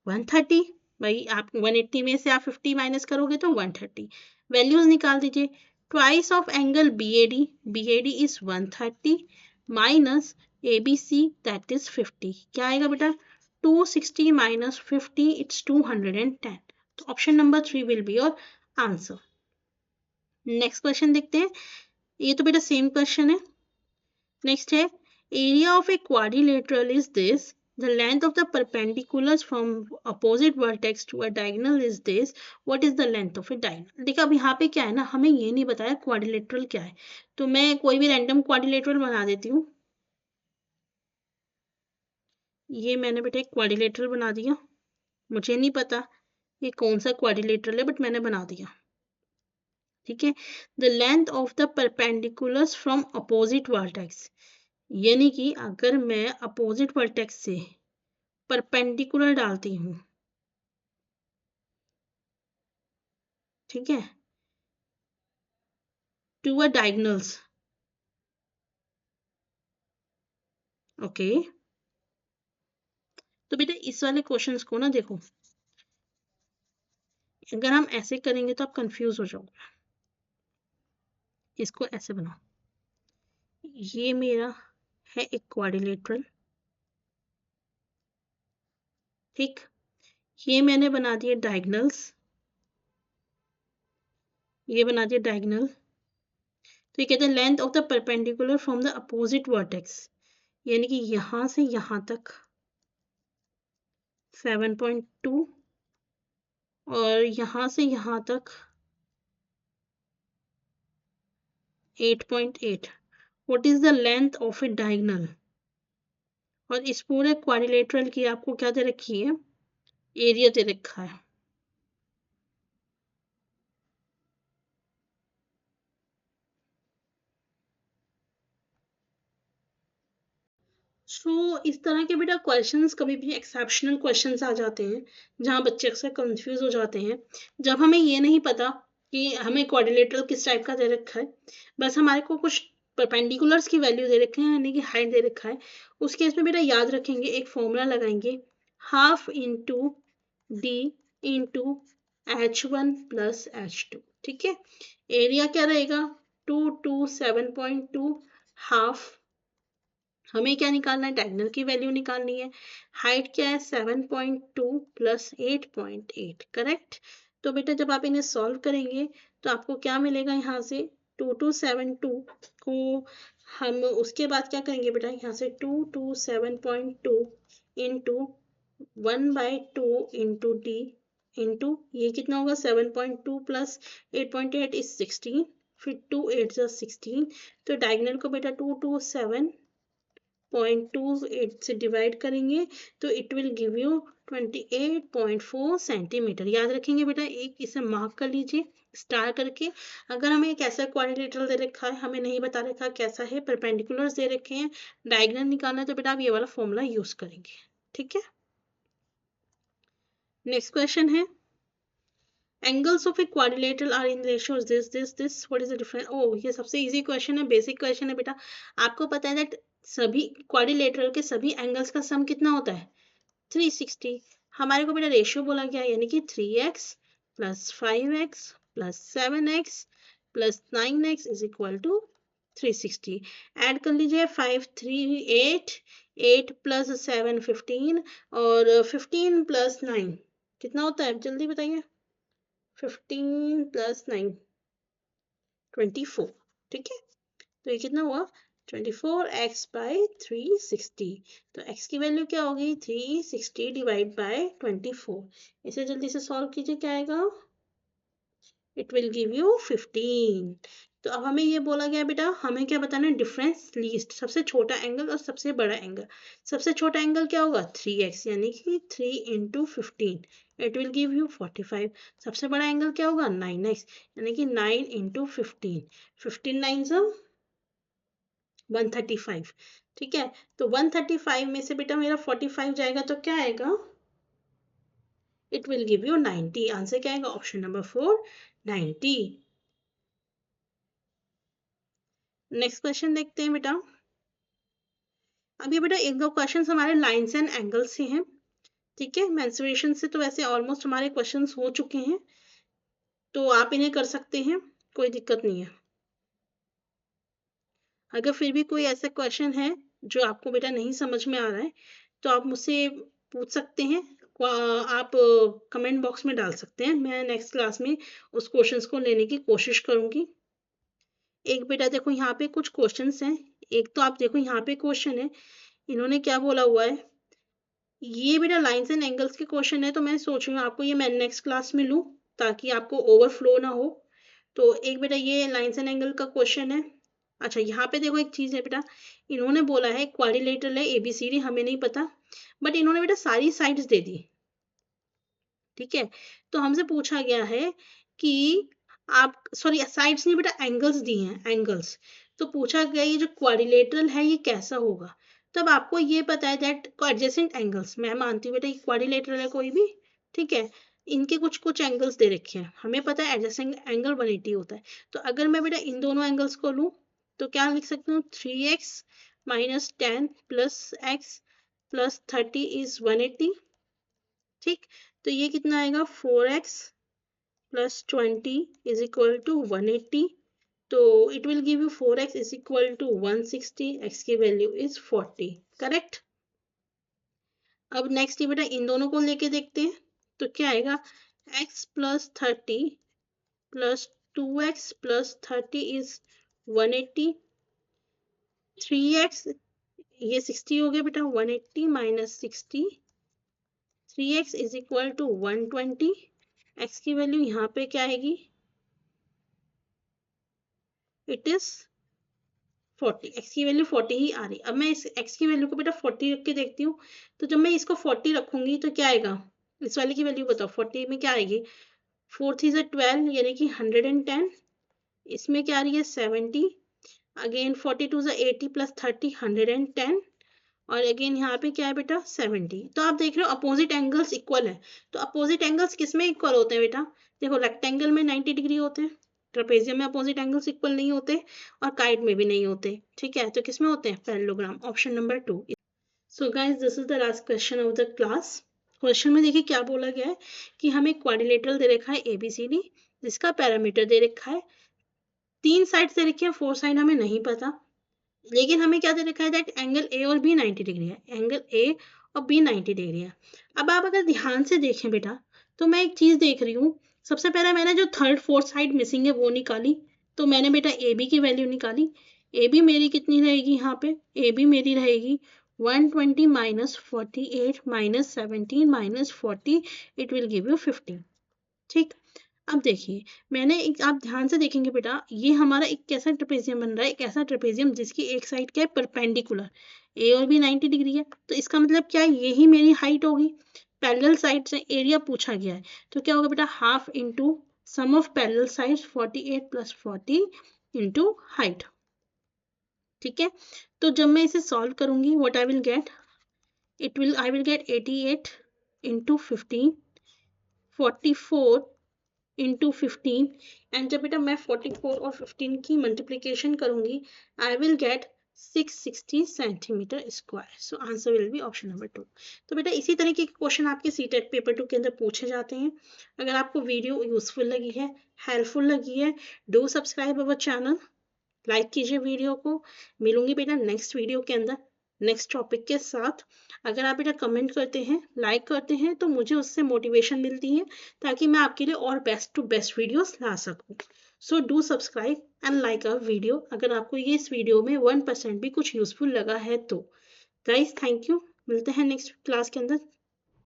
130। भाई आप 180 में से आप 50 माइनस करोगे तो 130, वैल्यूज निकाल दीजिए। Twice of angle BAD is 130 minus ABC that is 50, क्या आएगा बेटा 260 माइनस 50 इट्स 210, तो option number 3 will be your answer. Next question देखते हैं। ये तो बेटा सेम क्वेश्चन है। नेक्स्ट है area of a quadrilateral is this, the length of the perpendiculars from opposite vertex to a diagonal is this, what is the length of a diagonal। देखा अब यहाँ पे क्या है ना, हमें ये नहीं बताया क्वाड्रिलेटरल क्या है, तो मैं कोई भी रैंडम क्वाड्रिलेटरल बना देती हूँ। ये मैंने बेटा एक क्वाड्रिलेटरल बना दिया, मुझे नहीं पता ये कौन सा क्वाड्रिलेटरल है बट मैंने बना दिया, ठीक है। The length of the perpendiculars from opposite vertex, यानी कि अगर मैं अपोजिट वर्टेक्स से परपेंडिकुलर डालती हूँ, ठीक है, टू अ डायगोनल्स, ओके। तो बेटा इस वाले क्वेश्चंस को ना देखो, अगर हम ऐसे करेंगे तो आप कंफ्यूज हो जाओगे। इसको ऐसे बनाओ, ये मेरा है एक क्वाड्रिलेटरल, ठीक, ये मैंने बना दिए डायगोनल्स, ये बना दिए डायगोनल। तो ये कहते हैं length of the perpendicular from the opposite vertex, यानी कि यहां से यहां तक 7.2 और यहां से यहां तक 8.8। What is the length of A diagonal, और इस पूरे क्वाड्रिलेटरल की आपको क्या दे रखी है, एरिया दे रखा है। सो इस तरह के बेटा क्वेश्चंस कभी भी एक्सेप्शनल क्वेश्चंस आ जाते हैं जहां बच्चे अक्सर कंफ्यूज हो जाते हैं, जब हमें ये नहीं पता कि हमें क्वाड्रिलेटरल किस टाइप का दे रखा है, बस हमारे को कुछ परपेंडिकुलर्स की वैल्यू दे रखे हैं यानी कि हाइट दे रखा है। उस केस में बेटा याद रखेंगे, एक फॉर्मूला लगाएंगे, half into D into H1 plus H2, ठीक है। एरिया क्या रहेगा 227.2, हाफ, हमें क्या निकालना है, डायगोनल की वैल्यू निकालनी है। हाइट क्या है 7.2 प्लस 8.8, करेक्ट। तो बेटा जब आप इन्हें सॉल्व करेंगे तो आपको क्या मिलेगा, यहाँ से 2272 को हम उसके बाद क्या करेंगे बेटा, यहाँ से 227.2 इंटू 1/2 इंटू डी इंटू ये कितना होगा 7.2 प्लस 8.8 इज 16, फिर 2 8 जा 16, तो डायगोनल को बेटा 227.28 से डिवाइड करेंगे तो it will give you 28.4 centimetre. याद रखेंगे बेटा, एक इसे मार्क कर लीजिए स्टार करके। अगर हमें एक ऐसा क्वाड्रिलेटरल दे रखा है, हमें नहीं बता रखा कैसा है, परपेंडिकुलर्स दे रखे हैं, डायगोनल निकालना है, तो बेटा आप ये वाला फॉर्मूला यूज करेंगे, ठीक है। नेक्स्ट क्वेश्चन है angles of a quadrilateral are in ratios this what is the difference. Oh ये सबसे इजी क्वेश्चन है, बेसिक क्वेश्चन है बेटा। आपको पता है दैट सभी क्वाड्रिलेटरल के सभी एंगल्स का सम कितना होता है 360। हमारे को बेटा रेशियो बोला गया है, यानी कि 3x plus 5x plus 7x plus 9x is equal to 360। Add कर लीजिए 5 3 8, 8 प्लस 7 15 और 15 प्लस 9 कितना होता है जल्दी बताइए, 15 प्लस 9 24, ठीक है। तो ये कितना हुआ 24x बाई 360। तो x की वैल्यू क्या होगी 360 डिवाइड बाई 24। इसे जल्दी से सॉल्व कीजिए, क्या आएगा, इट विल गिव यू 15। तो अब हमें ये बोला गया बेटा, हमें क्या बताना है, डिफरेंस लीस्ट, सबसे छोटा एंगल और सबसे बड़ा एंगल। सबसे छोटा एंगल क्या होगा 3x यानी कि 3 into 15, it will give you 45। सबसे बड़ा एंगल क्या होगा 9x यानी कि 9 इंटू 15, 15 9 135, ठीक है। तो 135 में से बेटा मेरा 45 जाएगा तो क्या आएगा, it will give you 90। Answer क्या आएगा ऑप्शन नंबर 4 90। नेक्स्ट क्वेश्चन देखते हैं बेटा। अभी बेटा एक दो क्वेश्चन हमारे लाइन्स एंड एंगल्स से हैं, ठीक है। मेंसुरेशन से तो वैसे ऑलमोस्ट हमारे क्वेश्चंस हो चुके हैं, तो आप इन्हें कर सकते हैं, कोई दिक्कत नहीं है। अगर फिर भी कोई ऐसा क्वेश्चन है जो आपको बेटा नहीं समझ में आ रहा है तो आप मुझसे पूछ सकते हैं, आप कमेंट बॉक्स में डाल सकते हैं, मैं नेक्स्ट क्लास में उस क्वेश्चंस को लेने की कोशिश करूंगी। एक बेटा देखो यहाँ पे कुछ क्वेश्चंस हैं। एक तो आप देखो यहाँ पे क्वेश्चन है, इन्होंने क्या बोला हुआ है, ये बेटा लाइंस एंड एंगल्स के क्वेश्चन है, तो मैं सोच रही हूँ आपको ये मैं नेक्स्ट क्लास में लूँ ताकि आपको ओवरफ्लो ना हो। तो एक बेटा ये लाइंस एंड एंगल का क्वेश्चन है। अच्छा यहाँ पे देखो एक चीज है बेटा, इन्होंने बोला है क्वाड्रिलेटरल है एबीसीडी, हमें नहीं पता, बट इन्होंने बेटा सारी साइड्स दे दी। ठीक है, तो हमसे पूछा गया है कि आप, सॉरी साइड्स नहीं बेटा, एंगल्स दिए हैं, एंगल्स। तो पूछा गया ये जो क्वाड्रिलेटरल है ये कैसा होगा। तब आपको ये पता है दैट एडजेसेंट एंगल्स, मैं मानती हूँ बेटा ये क्वाड्रिलेटरल है कोई भी, ठीक है, इनके कुछ कुछ एंगल्स दे रखे हैं, हमें पता है एडजेसेंट एंगल 180 होता है। तो अगर मैं बेटा इन दोनों एंगल्स को लूँ तो क्या लिख सकती हूँ, 3x minus 10 plus x plus 30 is 180। ठीक, तो ये कितना आएगा, 4x plus 20 is equal to 180। तो it will give you 4x is equal to 160, x की वैल्यू इज 40, करेक्ट। अब नेक्स्ट ये बेटा इन दोनों को लेके देखते हैं, तो क्या आएगा, x plus 30 plus 2x plus 30 is 180, 3x, ये 60 हो गया बेटा, 180 minus 60, 3x is equal to 120, x की वैल्यू यहाँ पे क्या आएगी, इट इज 40, x की वैल्यू 40 ही आ रही। अब मैं इस x की वैल्यू को बेटा 40 रख के देखती हूँ, तो जब मैं इसको 40 रखूंगी तो क्या आएगा, इस वाले की वैल्यू बताओ, 40 में क्या आएगी, 4 3 12 यानी कि 110, इसमें क्या आ रही है 70, अगेन 42 80 प्लस 30 110, और अगेन यहाँ पे क्या है बेटा 70। तो आप देख रहे हो अपोजिट एंगल्स इक्वल है। तो अपोजिट एंगल्स किस में इक्वल होते हैं बेटा, देखो रेक्टेंगल में 90 डिग्री होते हैं, ट्रेपेजियम में अपोजिट एंगल्स इक्वल नहीं होते, और काइट में भी नहीं होते। ठीक है, तो किस में होते हैं, parallelogram, option number 2। So guys this is the last question of the class. Question में देखिए क्या बोला गया है कि हमें क्वाड्रिलेटरल दे रखा है एबीसीडी, जिसका पैरामीटर दे रखा है, 3 साइड दे रखी है, 4 साइड हमें नहीं पता, लेकिन हमें क्या दे रखा है दैट एंगल ए और बी 90 डिग्री है, एंगल ए और बी 90 डिग्री है। अब आप अगर ध्यान से देखें बेटा, तो मैं एक चीज देख रही हूँ, सबसे पहले मैंने जो थर्ड फोर्थ साइड मिसिंग है वो निकाली, तो मैंने बेटा ए बी की वैल्यू निकाली। ए बी मेरी कितनी रहेगी, यहाँ पे ए बी मेरी रहेगी 120 minus 48 minus 17 minus 40, it will give you 50। ठीक, अब देखिए मैंने एक, आप ध्यान से देखेंगे बेटा, ये हमारा एक कैसा ट्रेपेजियम बन रहा है, एक ऐसा ट्रेपेजियम जिसकी एक साइड क्या है परपेंडिकुलर, ए और बी 90 डिग्री है, तो इसका मतलब क्या है, यही मेरी हाइट होगी। पैरेलल साइड से एरिया पूछा गया है, तो क्या होगा बेटा, half into sum of parallel sides 48 plus 40 into height. ठीक है, तो जब मैं इसे सॉल्व करूंगी what I will get, I will get 88 into 15, 44 into 15, and जब बेटा मैं 44 और 15 की मल्टीप्लीकेशन करूंगी I will get 660 centimetre square. So answer will be option number 2। तो बेटा इसी तरीके के क्वेश्चन आपके सीटेट पेपर 2 के अंदर पूछे जाते हैं। अगर आपको वीडियो यूजफुल लगी है, हेल्पफुल लगी है, do subscribe our channel, like कीजिए वीडियो को। मिलूंगी बेटा नेक्स्ट वीडियो के अंदर नेक्स्ट टॉपिक के साथ। अगर आप बेटा कमेंट करते हैं, लाइक करते हैं, तो मुझे उससे मोटिवेशन मिलती है ताकि मैं आपके लिए और बेस्ट टू बेस्ट वीडियोस ला सकूं। So do subscribe and like our video अगर आपको ये इस वीडियो में 1% भी कुछ यूजफुल लगा है तो। गाइस थैंक यू, मिलते हैं नेक्स्ट क्लास के अंदर।